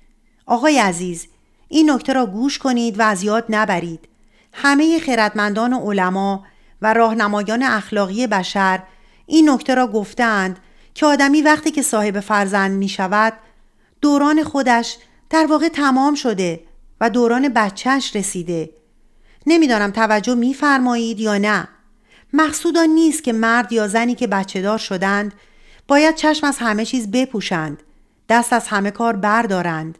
آقای عزیز، این نکته را گوش کنید و از یاد نبرید. همه خردمندان و علما و راهنمایان اخلاقی بشر این نکته را گفتند که آدمی وقتی که صاحب فرزند می شود دوران خودش در واقع تمام شده و دوران بچهش رسیده. نمیدانم توجه می فرمایید یا نه. مقصود آن نیست که مرد یا زنی که بچه دار شدند باید چشم از همه چیز بپوشند، دست از همه کار بردارند،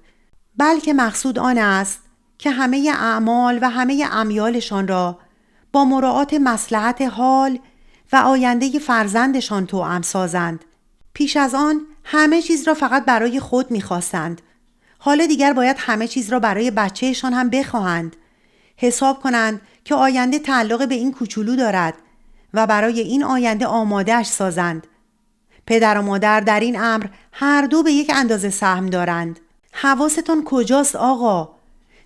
بلکه مقصود آن است که همه اعمال و همه امیالشان را با مراعات مصلحت حال و آینده فرزندشان توأم سازند. پیش از آن همه چیز را فقط برای خود می‌خواستند. حالا دیگر باید همه چیز را برای بچه‌شان هم بخواهند. حساب کنند که آینده تعلق به این کوچولو دارد و برای این آینده آماده‌اش سازند. پدر و مادر در این امر هر دو به یک اندازه سهم دارند. حواستون کجاست آقا؟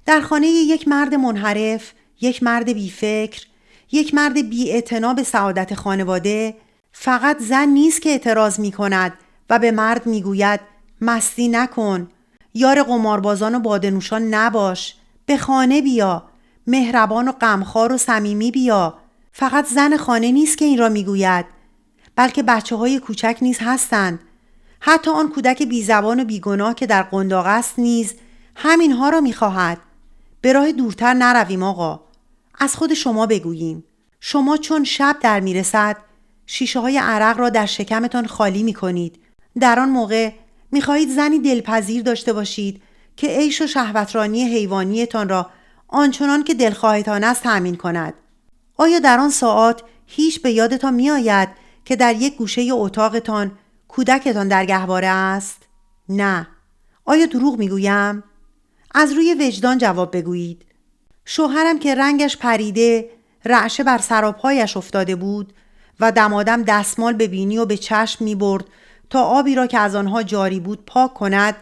در خانه یک مرد منحرف، یک مرد بیفکر، یک مرد بی‌اعتنا به سعادت خانواده، فقط زن نیست که اعتراض می کند و به مرد می گوید مستی نکن، یار قماربازان و باده‌نوشان نباش، به خانه بیا، مهربان و غمخوار و صمیمی بیا. فقط زن خانه نیست که این را می گوید، بلکه بچه‌های کوچک نیز هستند. حتی آن کودک بی‌زبان و بیگناه که در قنداق است نیز همینها را می‌خواهد. به راه دورتر نرویم آقا. از خود شما بگوییم. شما چون شب در میرسد شیشه‌های عرق را در شکمتان خالی می‌کنید. در آن موقع می‌خواهید زنی دلپذیر داشته باشید که عیش و شهوترانی حیوانیتان را آنچنان که دلخواهتان است تأمین کند. آیا در آن ساعات هیچ به یادتان می‌آید که در یک گوشه اتاقتان کودکتان در گهواره است؟ نه. آیا دروغ میگویم؟ از روی وجدان جواب بگویید. شوهرم که رنگش پریده، رعشه بر سراپایش افتاده بود و دمادم دستمال به بینی و به چشم می برد تا آبی را که از آنها جاری بود پاک کند،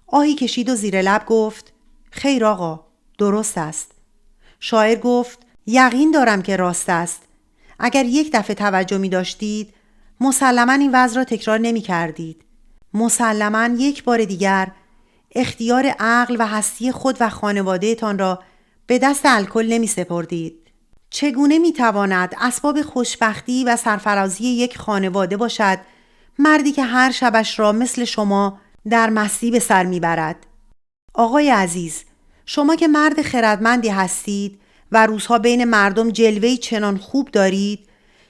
آهی کشید و زیر لب گفت خیر آقا، درست است. شاعر گفت یقین دارم که راست است. اگر یک دفعه توجه می داشتید مسلماً این وضع را تکرار نمی کردید. مسلماً یک بار دیگر اختیار عقل و هستی خود و خانواده تان را به دست الکل نمی سپردید. چگونه می تواند اسباب خوشبختی و سرفرازی یک خانواده باشد مردی که هر شبش را مثل شما در مستی به سر می برد؟ آقای عزیز، شما که مرد خردمندی هستید و روزها بین مردم جلوه‌ای چنان خوب دارید،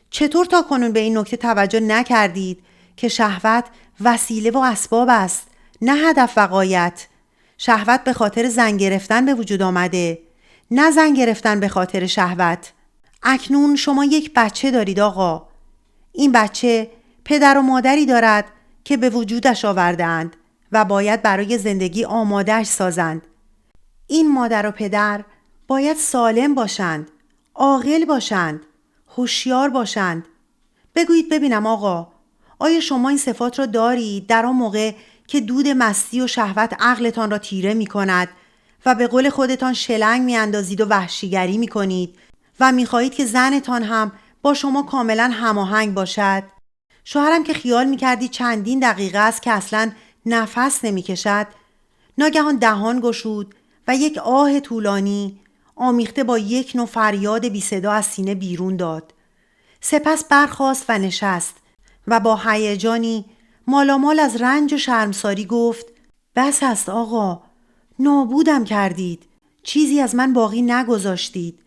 چطور تا کنون به این نکته توجه نکردید که شهوت وسیله و اسباب است، نه هدف و غایت؟ شهوت به خاطر زن گرفتن به وجود آمده، نه زن گرفتن به خاطر شهوت. اکنون شما یک بچه دارید آقا. این بچه پدر و مادری دارد که به وجودش آورده‌اند و باید برای زندگی آماده‌اش سازند. این مادر و پدر باید سالم باشند، عاقل باشند، هوشیار باشند. بگویید ببینم آقا، آیا شما این صفات را دارید در آن موقع که دود مستی و شهوت عقلتان را تیره می کند و به قول خودتان شلنگ می اندازید و وحشیگری می کنید و می خواهید که زنتان هم با شما کاملا هماهنگ باشد؟ شوهرم که خیال می کردید چندین دقیقه است که اصلا نفس نمی کشد، ناگهان دهان گشود و یک آه طولانی آمیخته با یک نوع فریاد بی صدا از سینه بیرون داد. سپس برخاست و نشست و با هیجانی مالامال از رنج و شرمساری گفت بس است آقا، نابودم کردید، چیزی از من باقی نگذاشتید،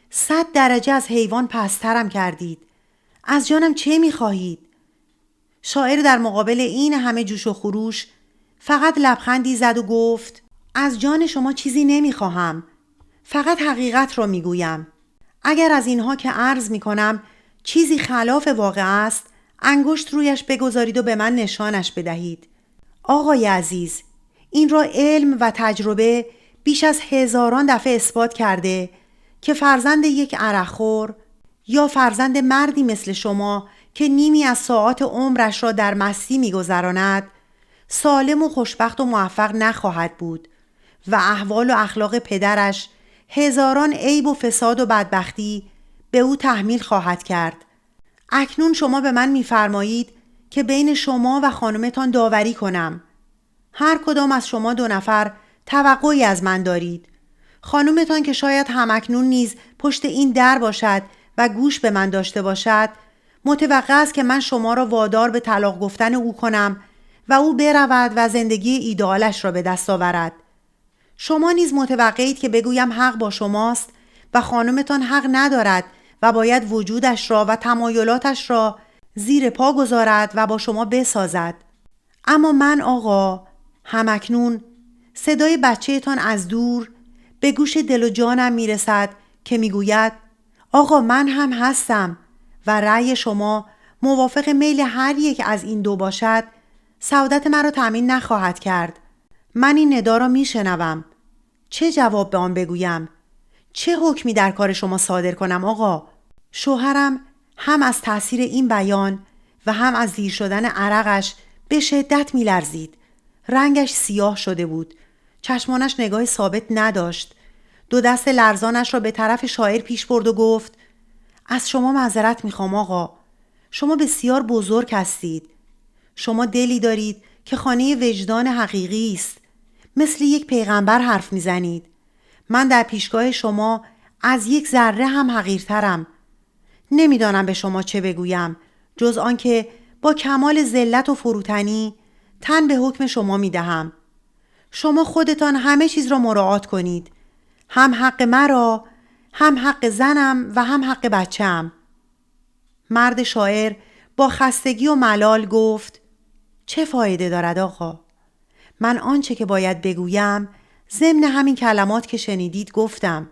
100 درجه از حیوان پسترم کردید، از جانم چه می‌خواهید؟ شاعر در مقابل این همه جوش و خروش فقط لبخندی زد و گفت از جان شما چیزی نمی‌خواهم، فقط حقیقت را می‌گویم. اگر از اینها که عرض می‌کنم چیزی خلاف واقع است، انگشت رویش بگذارید و به من نشانش بدهید. آقای عزیز، این را علم و تجربه بیش از هزاران دفعه اثبات کرده که فرزند یک عرقخور یا فرزند مردی مثل شما که نیمی از ساعات عمرش را در مستی می‌گذراند، سالم و خوشبخت و موفق نخواهد بود و احوال و اخلاق پدرش هزاران عیب و فساد و بدبختی به او تحمیل خواهد کرد. اکنون شما به من می‌فرمایید که بین شما و خانمتان داوری کنم. هر کدام از شما 2 نفر توقعی از من دارید. خانمتان که شاید همکنون نیز پشت این در باشد و گوش به من داشته باشد، متوقع است که من شما را وادار به طلاق گفتن او کنم و او برود و زندگی ایدئالش را به دست آورد. شما نیز متوقعید که بگویم حق با شماست و خانمتان حق ندارد و باید وجودش را و تمایلاتش را زیر پا گذارد و با شما بسازد. اما من آقا، همکنون صدای بچه‌تان از دور به گوش دل و جانم میرسد که میگوید آقا من هم هستم و رأی شما موافق میل هر یک از این 2 باشد، سعادت مرا تأمین نخواهد کرد. من این ندا را میشنوم. چه جواب به آن بگویم؟ چه حکمی در کار شما صادر کنم آقا؟ شوهرم هم از تأثیر این بیان و هم از دیر شدن عرقش به شدت میلرزید. رنگش سیاه شده بود. چشمانش نگاه ثابت نداشت. 2 دست لرزانش را به طرف شاعر پیش برد و گفت از شما معذرت میخوام آقا. شما بسیار بزرگ هستید. شما دلی دارید که خانه وجدان حقیقی است. مثل یک پیغمبر حرف میزنید. من در پیشگاه شما از یک ذره هم حقیرترم. نمیدانم به شما چه بگویم جز آنکه با کمال ذلت و فروتنی تن به حکم شما میدهم. شما خودتان همه چیز را مراعات کنید، هم حق مرا، هم حق زنم و هم حق بچه‌ام. مرد شاعر با خستگی و ملال گفت چه فایده دارد آقا؟ من آنچه که باید بگویم ضمن همین کلمات که شنیدید گفتم.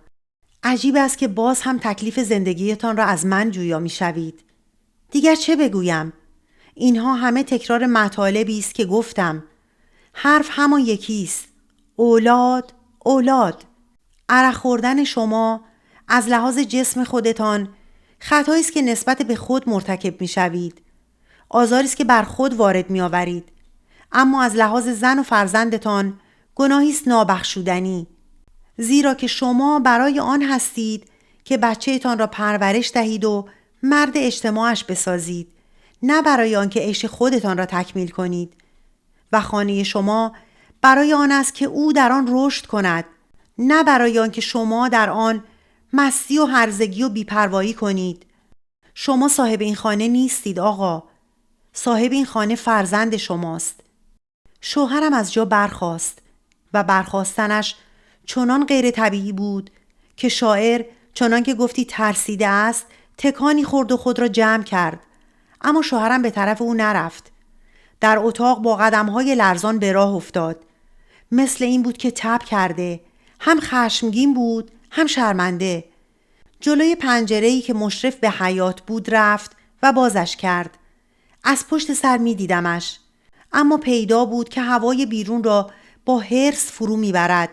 عجیب است که باز هم تکلیف زندگیتان را از من جویا می‌شوید. دیگر چه بگویم؟ اینها همه تکرار مطالبی است که گفتم. حرف همان یکی است. اولاد، اولاد. عرق خوردن شما از لحاظ جسم خودتان خطایی است که نسبت به خود مرتکب می‌شوید. آزاری است که بر خود وارد می آورید. اما از لحاظ زن و فرزندتان گناهی است نابخشودنی، زیرا که شما برای آن هستید که بچه‌تان را پرورش دهید و مرد اجتماعش بسازید، نه برای آن که عیش خودتان را تکمیل کنید. و خانه شما برای آن است که او در آن رشد کند، نه برای آن که شما در آن مستی و هرزگی و بی‌پروایی کنید. شما صاحب این خانه نیستید آقا. صاحب این خانه فرزند شماست. شوهرم از جا برخاست و برخاستنش چنان غیر طبیعی بود که شاعر چنان که گفتی ترسیده است تکانی خورد و خود را جمع کرد. اما شوهرم به طرف او نرفت. در اتاق با قدم‌های لرزان به راه افتاد. مثل این بود که تب کرده. هم خشمگین بود هم شرمنده. جلوی پنجره‌ای که مشرف به حیاط بود رفت و بازش کرد. از پشت سر می دیدمش. اما پیدا بود که هوای بیرون را با حرص فرو می برد.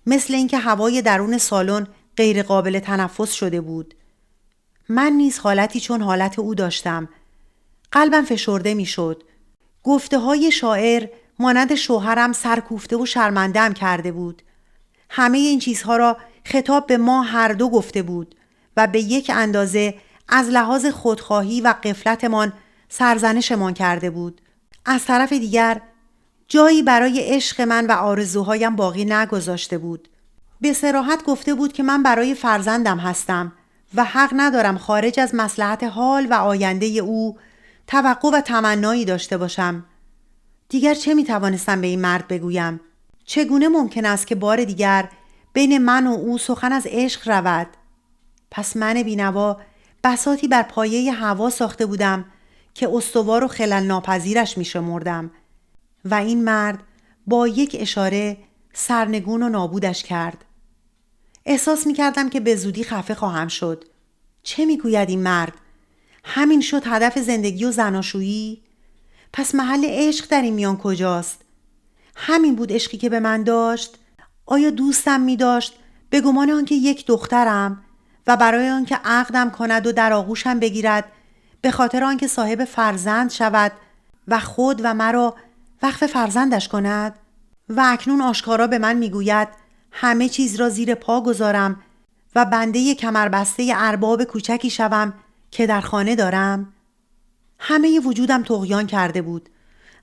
مثل اینکه هوای درون سالن غیر قابل تنفس شده بود. من نیز حالتی چون حالت او داشتم. قلبم فشرده می شد. گفته های شاعر مانند شوهرم سرکوفته و شرمنده‌ام کرده بود. همه این چیزها را خطاب به ما هر دو گفته بود و به یک اندازه از لحاظ خودخواهی و غفلتمان سرزنشمان کرده بود. از طرف دیگر جایی برای عشق من و آرزوهایم باقی نگذاشته بود. به صراحت گفته بود که من برای فرزندم هستم و حق ندارم خارج از مصلحت حال و آینده او توقع و تمنایی داشته باشم. دیگر چه می توانستم به این مرد بگویم؟ چگونه ممکن است که بار دیگر بین من و او سخن از عشق رود؟ پس من بینوا بساطی بر پایه هوا ساخته بودم که استوار و خلل ناپذیرش می شمردم و این مرد با یک اشاره سرنگون و نابودش کرد. احساس می کردم که به زودی خفه خواهم شد. چه می گوید این مرد؟ همین شد هدف زندگی و زناشویی؟ پس محل عشق در این میان کجاست؟ همین بود عشقی که به من داشت؟ آیا دوستم می داشت به گمان آنکه یک دخترم و برای آنکه عقدم کند و در آغوشم بگیرد به خاطر آنکه صاحب فرزند شود و خود و مرا وقف فرزندش کند؟ و اکنون آشکارا به من میگوید همه چیز را زیر پا گذارم و بنده کمربسته ارباب کوچکی شوم که در خانه دارم. همه وجودم طغیان کرده بود،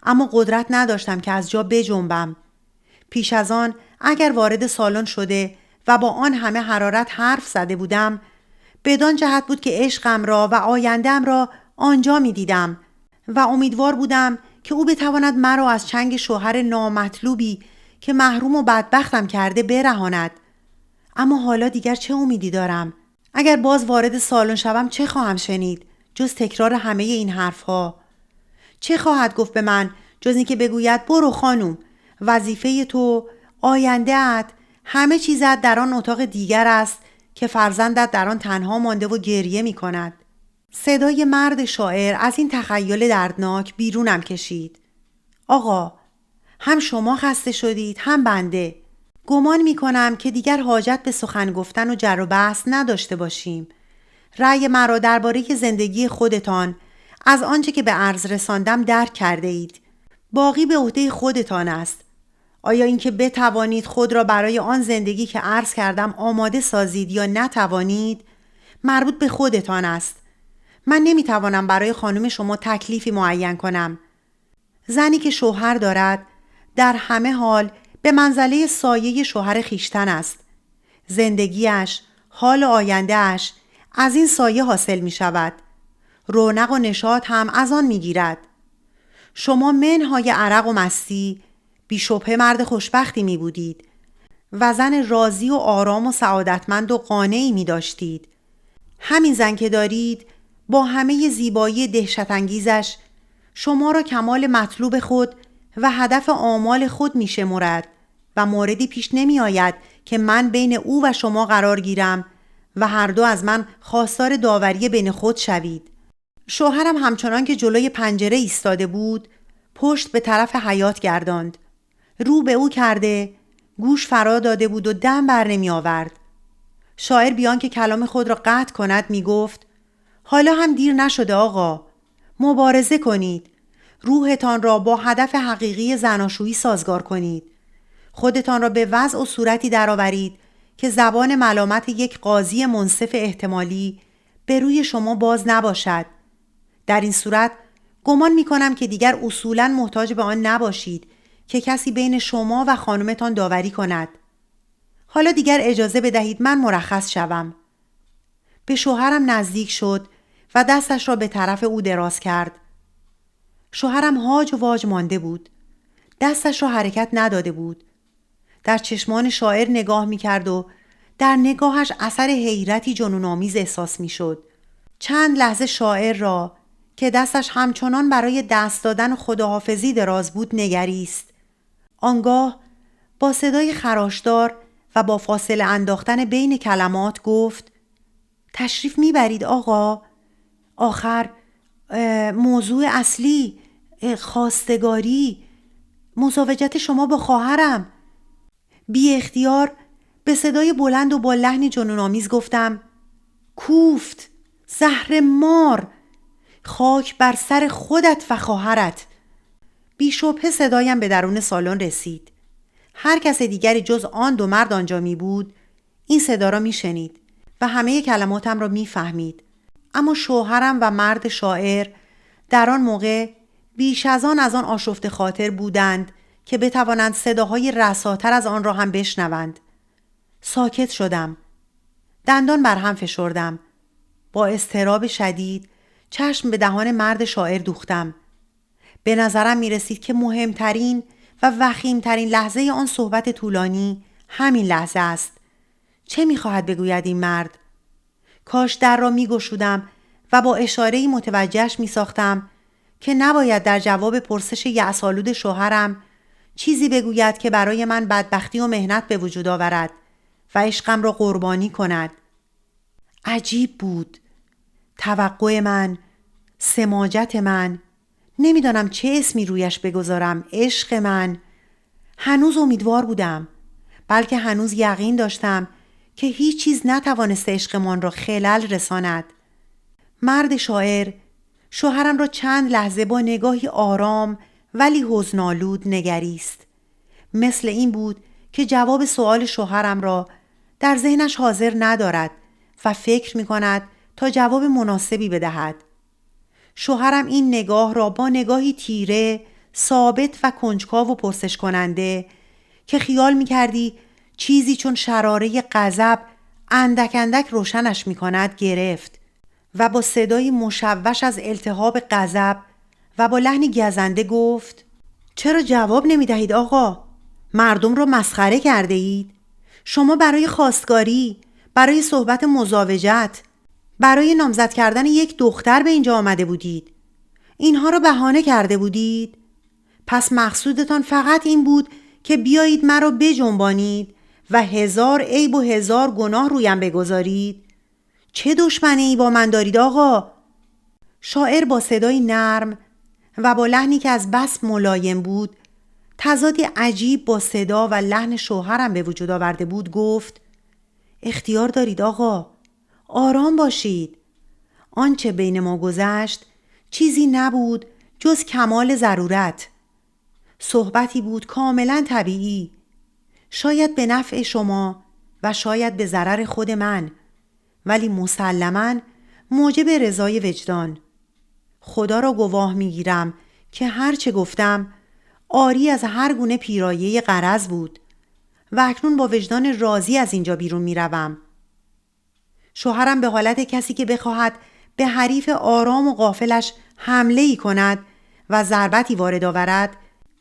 اما قدرت نداشتم که از جا بجنبم. پیش از آن اگر وارد سالن شده و با آن همه حرارت حرف زده بودم، بدان جهت بود که عشقم را و آینده‌ام را آنجا می دیدم و امیدوار بودم که او بتواند مرا از چنگ شوهر نامطلوبی که محروم و بدبختم کرده برهاند. اما حالا دیگر چه امیدی دارم؟ اگر باز وارد سالن شوم چه خواهم شنید جز تکرار همه این حرفها؟ چه خواهد گفت به من جز اینکه بگوید برو خانوم، وظیفه تو، آینده‌ات، همه چیزت در آن اتاق دیگر است که فرزندت در آن تنها مانده و گریه می کند. صدای مرد شاعر از این تخیل دردناک بیرونم کشید. آقا، هم شما خسته شدید هم بنده. گمان می کنم که دیگر حاجت به سخن گفتن و جر و بحث نداشته باشیم. رأی مرا درباره زندگی خودتان از آنچه که به عرض رساندم درک کرده اید. باقی به عهده خودتان است. آیا اینکه بتوانید خود را برای آن زندگی که عرض کردم آماده سازید یا نتوانید مربوط به خودتان است. من نمیتوانم برای خانم شما تکلیفی معین کنم. زنی که شوهر دارد در همه حال به منزله سایه شوهر خیشتن است. زندگیش، حال آیندهش از این سایه حاصل می شود. رونق و نشاط هم از آن می گیرد. شما منهای عرق و مستی بی شبهه مرد خوشبختی می بودید و زن راضی و آرام و سعادتمند و قانعی می داشتید. همین زن که دارید با همه زیبایی دهشت‌انگیزش شما را کمال مطلوب خود و هدف آمال خود می شمرد و موردی پیش نمی آید که من بین او و شما قرار گیرم و هر دو از من خواستار داوری بین خود شوید. شوهرم همچنان که جلوی پنجره ایستاده بود پشت به طرف حیاط گرداند. رو به او کرده گوش فرا داده بود و دم بر نمی آورد. شاعر بیان که کلام خود را قطع کند می گفت حالا هم دیر نشده آقا. مبارزه کنید. روحتان را با هدف حقیقی زناشویی سازگار کنید. خودتان را به وضع و صورتی درآورید که زبان ملامت یک قاضی منصف احتمالی به روی شما باز نباشد. در این صورت گمان می کنم که دیگر اصولاً محتاج به آن نباشید که کسی بین شما و خانمتان داوری کند. حالا دیگر اجازه بدهید من مرخص شوم. به شوهرم نزدیک شد و دستش را به طرف او دراز کرد. شوهرم هاج و واج مانده بود. دستش را حرکت نداده بود. در چشمان شاعر نگاه می کرد و در نگاهش اثر حیرتی جنون‌آمیز احساس می شد. چند لحظه شاعر را که دستش همچنان برای دست دادن خداحافظی دراز بود نگریست. آنگاه با صدای خراشدار و با فاصله انداختن بین کلمات گفت: تشریف میبرید آقا؟ آخر موضوع اصلی خواستگاری، مزاوجت شما با خواهرم. بی اختیار به صدای بلند و با لحنی جنون‌آمیز گفتم: کوفت، زهر مار، خاک بر سر خودت و خواهرت. بی شبهه صدایم به درون سالن رسید. هر کس دیگری جز آن دو مرد آنجا می بود این صدا را می شنید و همه کلماتم را می فهمید. اما شوهرم و مرد شاعر در آن موقع بیش از آن آشفته خاطر بودند که بتوانند صداهای رساتر از آن را هم بشنوند. ساکت شدم. دندان بر هم فشردم. با اضطراب شدید چشم به دهان مرد شاعر دوختم. به نظرم می رسید که مهمترین و وخیمترین لحظه آن صحبت طولانی همین لحظه است. چه می خواهد بگوید این مرد؟ کاش در را می گشودم و با اشاره‌ای متوجهش می ساختم که نباید در جواب پرسش یأس‌آلود شوهرم چیزی بگوید که برای من بدبختی و مهنت به وجود آورد و عشقم را قربانی کند. عجیب بود. توقع من، سماجت من، نمیدانم چه اسمی رویش بگذارم، عشق من. هنوز امیدوار بودم، بلکه هنوز یقین داشتم که هیچ چیز نتوانست عشقمان را خلل رساند. مرد شاعر شوهرم را چند لحظه با نگاهی آرام ولی حزن‌آلود نگریست. مثل این بود که جواب سؤال شوهرم را در ذهنش حاضر ندارد و فکر می کند تا جواب مناسبی بدهد. شوهرم این نگاه را با نگاهی تیره، ثابت و کنجکاو و پرسش کننده که خیال می کردی چیزی چون شراره غضب اندک اندک روشنش می کند گرفت و با صدایی مشوش از التهاب غضب و با لحنی گزنده گفت: چرا جواب نمی دهید آقا؟ مردم را مسخره کرده اید؟ شما برای خواستگاری، برای صحبت مزاوجت، برای نامزد کردن یک دختر به اینجا آمده بودید. اینها را بهانه کرده بودید. پس مقصودتان فقط این بود که بیایید مرا بجنبانید و هزار عیب و هزار گناه رویم بگذارید. چه دشمنی با من دارید آقا؟ شاعر با صدای نرم و با لحنی که از بس ملایم بود، تضادی عجیب با صدا و لحن شوهرم به وجود آورده بود، گفت: اختیار دارید آقا، آرام باشید. آنچه بین ما گذشت چیزی نبود جز کمال ضرورت. صحبتی بود کاملا طبیعی، شاید به نفع شما و شاید به ضرر خود من، ولی مسلماً موجب رضای وجدان. خدا را گواه میگیرم که هر چه گفتم عاری از هر گونه پیرایه غرض بود و اکنون با وجدان راضی از اینجا بیرون میروم. شوهرم به حالت کسی که بخواهد به حریف آرام و غافلش حمله‌ای کند و ضربتی وارد آورد،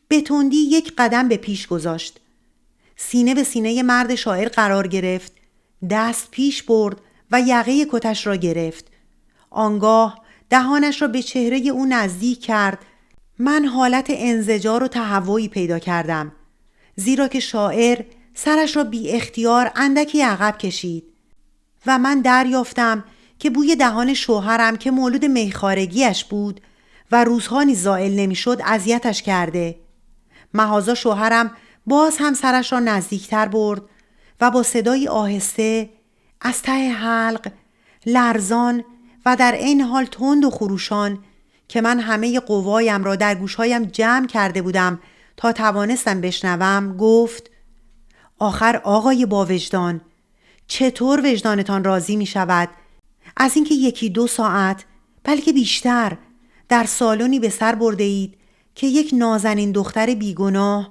به تندی یک قدم به پیش گذاشت. سینه به سینه مرد شاعر قرار گرفت، دست پیش برد و یقه کتش را گرفت. آنگاه دهانش را به چهره او نزدیک کرد. من حالت انزجار و تهوعی پیدا کردم، زیرا که شاعر سرش را بی اختیار اندکی عقب کشید و من دریافتم که بوی دهان شوهرم که مولود میخارگیش بود و روزها نیز زائل نمی‌شد اذیتش کرده. مهازا شوهرم باز هم سرش را نزدیکتر برد و با صدای آهسته از ته حلق، لرزان و در عین حال تند و خروشان که من همه قوایم را در گوشهایم جمع کرده بودم تا توانستم بشنوم، گفت: آخر آقای با وجدان، چطور وجدانتان راضی می شود از اینکه 1-2 ساعت بلکه بیشتر در سالنی به سر برده اید که یک نازنین دختر بیگناه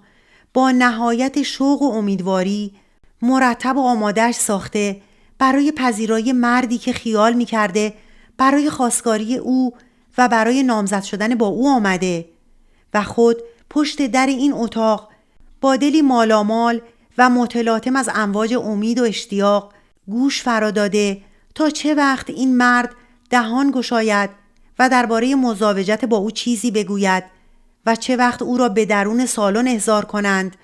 با نهایت شوق و امیدواری مرتب و آمادهش ساخته برای پذیرایی مردی که خیال می کرده برای خواستگاری او و برای نامزد شدن با او آمده و خود پشت در این اتاق با دلی مالامال و متلاطم از امواج امید و اشتیاق گوش فرا داده تا چه وقت این مرد دهان گشاید و درباره مزاوجت با او چیزی بگوید و چه وقت او را به درون سالن احضار کنند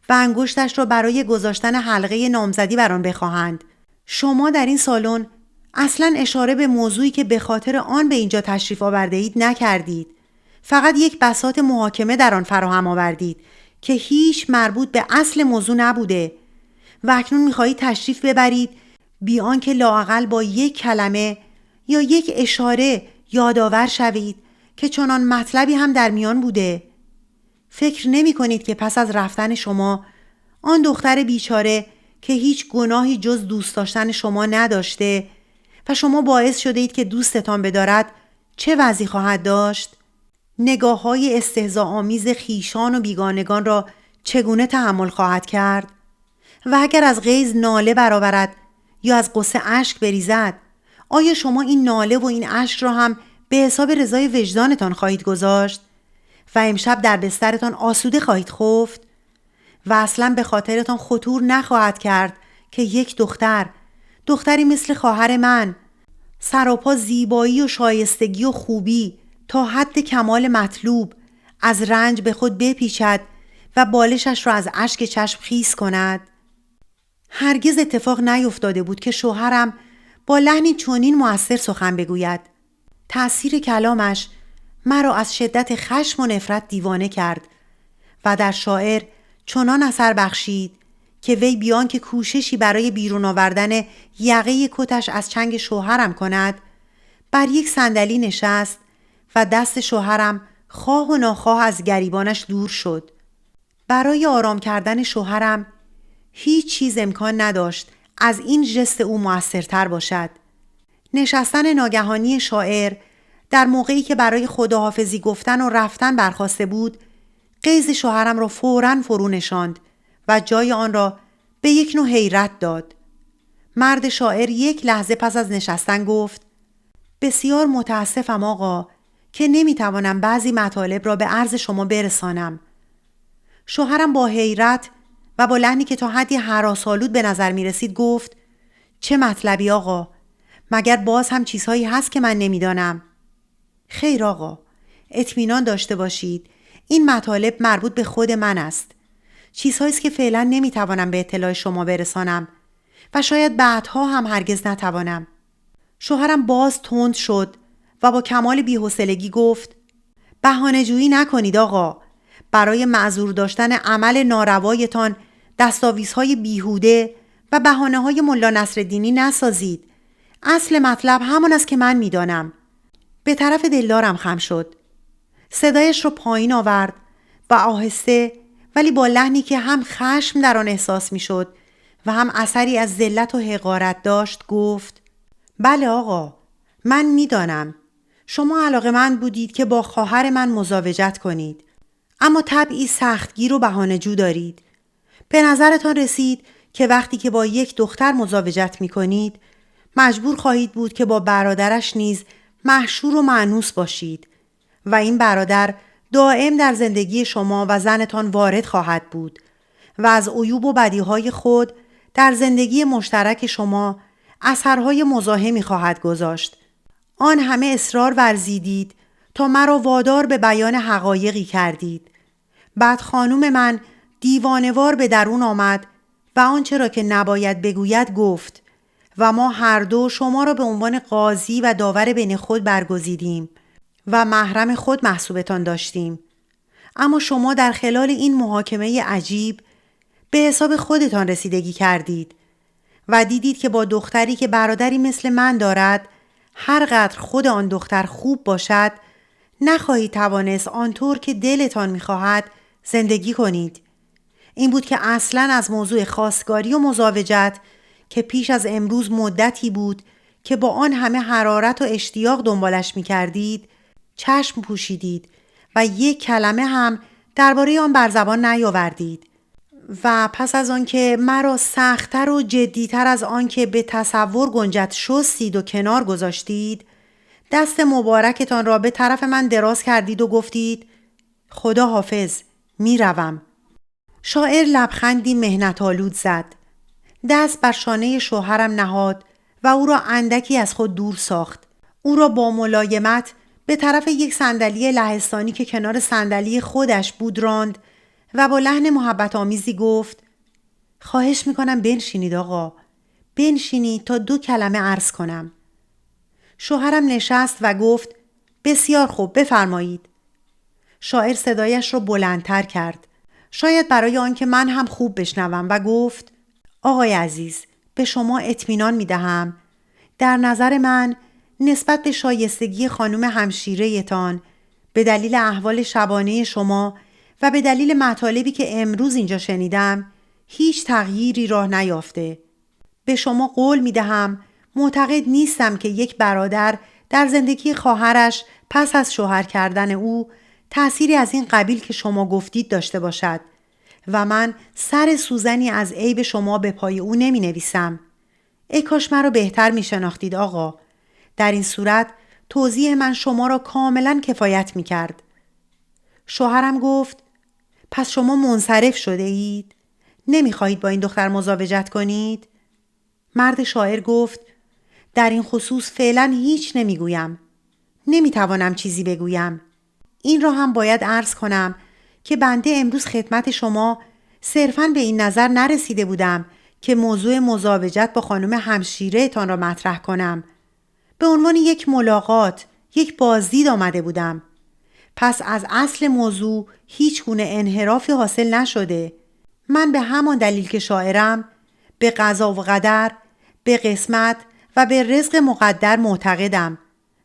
و انگشتش را برای گذاشتن حلقه نامزدی بر آن بخواهند. شما در این سالن اصلاً اشاره به موضوعی که به خاطر آن به اینجا تشریف آورده اید نکردید. فقط یک بساط محاکمه در آن فراهم آوردید که هیچ مربوط به اصل موضوع نبوده و اکنون می‌خواهید تشریف ببرید بی آنکه لااقل با یک کلمه یا یک اشاره یادآور شوید که چنان مطلبی هم در میان بوده. فکر نمی کنید که پس از رفتن شما آن دختر بیچاره که هیچ گناهی جز دوست داشتن شما نداشته و شما باعث شده اید که دوستتان بدارد چه وضعی خواهد داشت؟ نگاه‌های استهزاآمیز خویشان و بیگانگان را چگونه تحمل خواهد کرد؟ و اگر از غیظ ناله برآورد یا از غصه اشک بریزد، آیا شما این ناله و این اشک را هم به حساب رضای وجدانتان خواهید گذاشت و امشب در بسترتان آسوده خواهید خفت و اصلاً به خاطرتان خطور نخواهد کرد که یک دختری مثل خواهر من، سراپا زیبایی و شایستگی و خوبی تا حد کمال مطلوب، از رنج به خود بپیچد و بالشش را از اشک چشم خیس کند؟ هرگز اتفاق نیفتاده بود که شوهرم با لحنی چنین مؤثر سخن بگوید. تأثیر کلامش مرا از شدت خشم و نفرت دیوانه کرد و در شاعر چنان اثر بخشید که وی بیان که کوششی برای بیرون آوردن یقه کتش از چنگ شوهرم کند، بر یک صندلی نشست و دست شوهرم خواه و ناخواه از گریبانش دور شد. برای آرام کردن شوهرم هیچ چیز امکان نداشت از این ژست او مؤثرتر باشد. نشستن ناگهانی شاعر در موقعی که برای خداحافظی گفتن و رفتن برخاسته بود، غیظ شوهرم را فوراً فرو نشاند و جای آن را به یک نوع حیرت داد. مرد شاعر یک لحظه پس از نشستن گفت: بسیار متاسفم آقا که نمیتوانم بعضی مطالب را به عرض شما برسانم. شوهرم با حیرت و با لحنی که تا حدی هراس‌آلود به نظر می رسید گفت: چه مطلبی آقا؟ مگر باز هم چیزهایی هست که من نمیدانم؟ خیر آقا، اطمینان داشته باشید این مطالب مربوط به خود من است. چیزهایی است که فعلا نمیتوانم به اطلاع شما برسانم و شاید بعدها هم هرگز نتوانم. شوهرم باز تند شد و با کمال بی‌حوصلگی گفت: بهانه‌جویی نکنید آقا. برای معذور داشتن عمل ناروایتان دستاویزهای بیهوده و بهانه‌های ملا نصرالدینی نسازید. اصل مطلب همان است که من میدانم. به طرف دلدارم خم شد. صدایش را پایین آورد و آهسته ولی با لحنی که هم خشم در آن احساس میشد و هم اثری از ذلت و حقارت داشت گفت: بله آقا، من میدانم شما علاقه‌مند بودید که با خواهر من مزاوجت کنید، اما طبعی سختگیر و بهانه‌جو دارید. به نظرتان رسید که وقتی که با یک دختر مزاوجت می‌کنید مجبور خواهید بود که با برادرش نیز محشور و مانوس باشید و این برادر دائم در زندگی شما و زنتان وارد خواهد بود و از عیوب و بدیهای خود در زندگی مشترک شما اثرهای مزاحمی خواهد گذاشت. آن همه اصرار ورزیدید تا مرا وادار به بیان حقایقی کردید. بعد خانوم من دیوانه‌وار به درون آمد و آنچه را که نباید بگوید گفت و ما هر دو شما را به عنوان قاضی و داور بین خود برگزیدیم و محرم خود محسوبتان داشتیم. اما شما در خلال این محاکمه عجیب به حساب خودتان رسیدگی کردید و دیدید که با دختری که برادری مثل من دارد، هر قدر خود آن دختر خوب باشد، نخواهید توانست آنطور که دلتان می‌خواهد زندگی کنید. این بود که اصلاً از موضوع خواستگاری و مزاوجت که پیش از امروز مدتی بود که با آن همه حرارت و اشتیاق دنبالش می‌کردید چشم پوشیدید و یک کلمه هم درباره آن بر زبان نیاوردید. و پس از آن که مرا سخت‌تر و جدی‌تر از آن که به تصور گنجد شستید و کنار گذاشتید، دست مبارکتان را به طرف من دراز کردید و گفتید خدا حافظ، میروم. شاعر لبخندی محنت‌آلود زد. دست بر شانه شوهرم نهاد و او را اندکی از خود دور ساخت. او را با ملایمت به طرف یک صندلی لهستانی که کنار صندلی خودش بود راند و با لحن محبت آمیزی گفت خواهش میکنم بنشینید آقا. بنشینید تا 2 کلمه عرض کنم. شوهرم نشست و گفت بسیار خوب، بفرمایید. شاعر صدایش را بلندتر کرد. شاید برای آنکه من هم خوب بشنوم و گفت آقای عزیز، به شما اطمینان میدهم در نظر من نسبت به شایستگی خانم همشیره‌تان به دلیل احوال شبانه شما و به دلیل مطالبی که امروز اینجا شنیدم هیچ تغییری راه نیافته. به شما قول میدهم معتقد نیستم که یک برادر در زندگی خواهرش پس از شوهر کردن او تأثیری از این قبیل که شما گفتید داشته باشد و من سر سوزنی از عیب شما به پای او نمی نویسم. ای کاش مرا بهتر می شناختید آقا. در این صورت توضیح من شما را کاملا کفایت می کرد. شوهرم گفت پس شما منصرف شده اید؟ نمی خواهید با این دختر مزاوجت کنید؟ مرد شاعر گفت در این خصوص فعلا هیچ نمی گویم. نمی توانم چیزی بگویم. این را هم باید عرض کنم که بنده امروز خدمت شما صرفاً به این نظر نرسیده بودم که موضوع مزاوجت با خانم همشیره‌تان را مطرح کنم. به عنوان یک ملاقات، یک بازدید آمده بودم. پس از اصل موضوع هیچ گونه انحرافی حاصل نشده. من به همان دلیل که شاعرم به قضا و قدر، به قسمت و به رزق مقدر معتقدم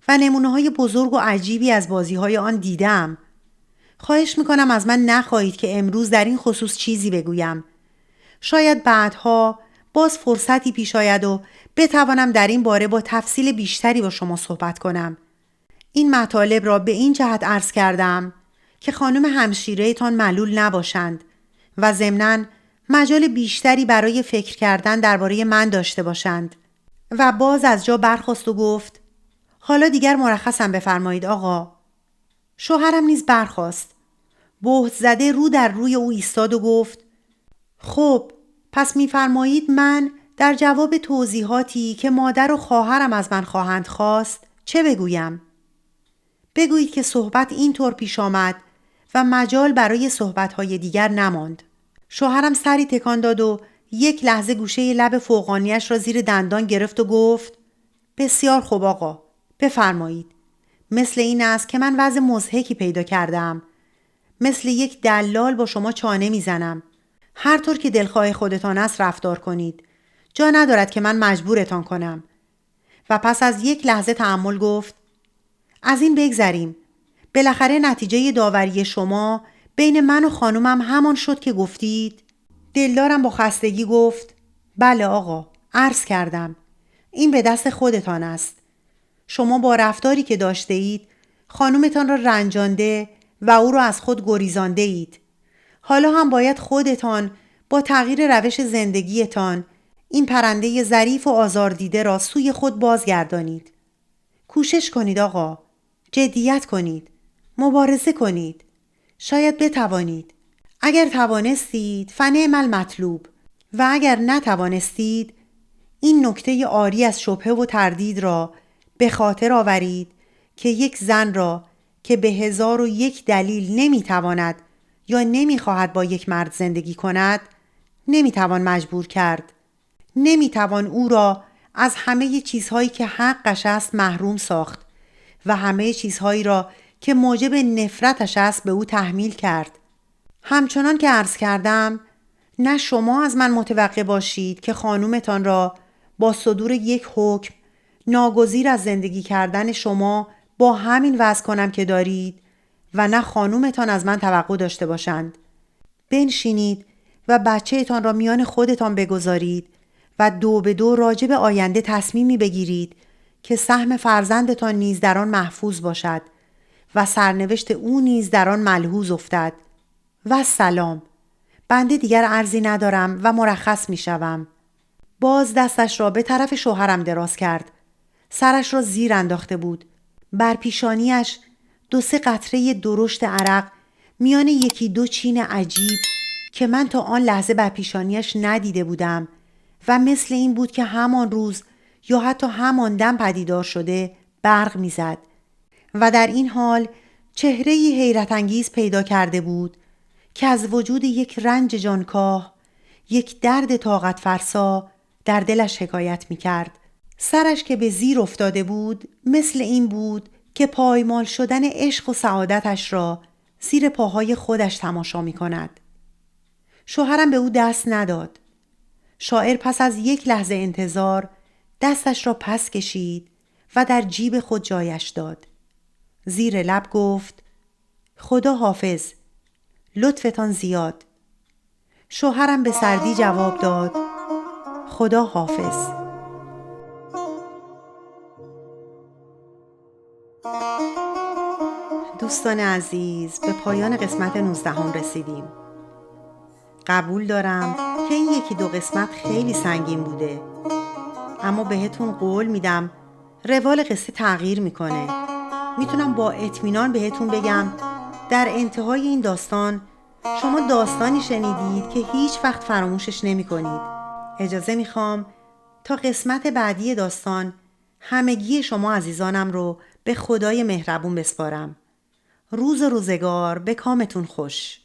و نمونه‌های بزرگ و عجیبی از بازی‌های آن دیدم. خواهش میکنم از من نخواهید که امروز در این خصوص چیزی بگویم. شاید بعدها باز فرصتی پیش آید و بتوانم در این باره با تفصیل بیشتری با شما صحبت کنم. این مطالب را به این جهت عرض کردم که خانم همشیره‌تان ملول نباشند و ضمناً مجال بیشتری برای فکر کردن درباره من داشته باشند. و باز از جا برخاست و گفت حالا دیگر مرخصم بفرمایید آقا. شوهرم نیز برخاست. بهت زده رو در روی او ایستاد و گفت خب پس میفرمایید من در جواب توضیحاتی که مادر و خواهرم از من خواهند خواست چه بگویم؟ بگویید که صحبت اینطور پیش آمد و مجال برای صحبت‌های دیگر نماند. شوهرم سری تکان داد و یک لحظه گوشه لب فوقانیش را زیر دندان گرفت و گفت بسیار خوب آقا، بفرمایید. مثل این است که من وضع مضحکی پیدا کردم. مثل یک دلال با شما چانه میزنم. هر طور که دلخواه خودتان است رفتار کنید. جا ندارد که من مجبورتان کنم. و پس از یک لحظه تأمل گفت از این بگذریم. بالاخره نتیجه داوری شما بین من و خانومم همان شد که گفتید. دلدارم با خستگی گفت بله آقا، عرض کردم. این به دست خودتان است. شما با رفتاری که داشته اید خانومتان را رنجانده و او را از خود گریزانده اید. حالا هم باید خودتان با تغییر روش زندگیتان این پرنده ظریف و آزاردیده را سوی خود بازگردانید. کوشش کنید آقا. جدیت کنید. مبارزه کنید. شاید بتوانید. اگر توانستید فنعم المطلوب و اگر نتوانستید این نکته عاری از شبهه و تردید را به خاطر آورید که یک زن را که به 1001 دلیل نمیتواند یا نمیخواهد با یک مرد زندگی کند نمیتوان مجبور کرد. نمیتوان او را از همه چیزهایی که حقش است محروم ساخت و همه چیزهایی را که موجب نفرتش است به او تحمیل کرد. همچنان که عرض کردم نه شما از من متوقع باشید که خانومتان را با صدور یک حکم ناگزیر از زندگی کردن شما با همین وضع کنم که دارید و نه خانومتان از من توقع داشته باشند. بنشینید و بچه‌تان را میان خودتان بگذارید و دو به دو راجع به آینده تصمیمی بگیرید که سهم فرزندتان نیز در آن محفوظ باشد و سرنوشت او نیز در آن ملحوظ افتد. و سلام. بنده دیگر عرضی ندارم و مرخص می شوم. باز دستش را به طرف شوهرم دراز کرد. سرش را زیر انداخته بود. بر پیشانیش 2-3 قطره درشت عرق میان 1-2 چین عجیب که من تا آن لحظه بر پیشانیش ندیده بودم و مثل این بود که همان روز یا حتی همان دم پدیدار شده برق میزد و در این حال چهره‌ای حیرت انگیز پیدا کرده بود که از وجود یک رنج جانکاه، یک درد طاقت فرسا در دلش حکایت می کرد. سرش که به زیر افتاده بود مثل این بود که پایمال شدن عشق و سعادتش را زیر پاهای خودش تماشا می کند. شوهرم به او دست نداد. شاعر پس از یک لحظه انتظار دستش را پس کشید و در جیب خود جایش داد. زیر لب گفت: خدا حافظ، لطفتان زیاد. شوهرم به سردی جواب داد: خدا حافظ. دوستان عزیز، به پایان قسمت 19 رسیدیم. قبول دارم که این 1-2 قسمت خیلی سنگین بوده، اما بهتون قول میدم روال قصه تغییر میکنه. میتونم با اطمینان بهتون بگم در انتهای این داستان شما داستانی شنیدید که هیچ وقت فراموشش نمی کنید. اجازه میخوام تا قسمت بعدی داستان همگی شما عزیزانم رو به خدای مهربون بسپارم. روز و روزگار به کامتون خوش.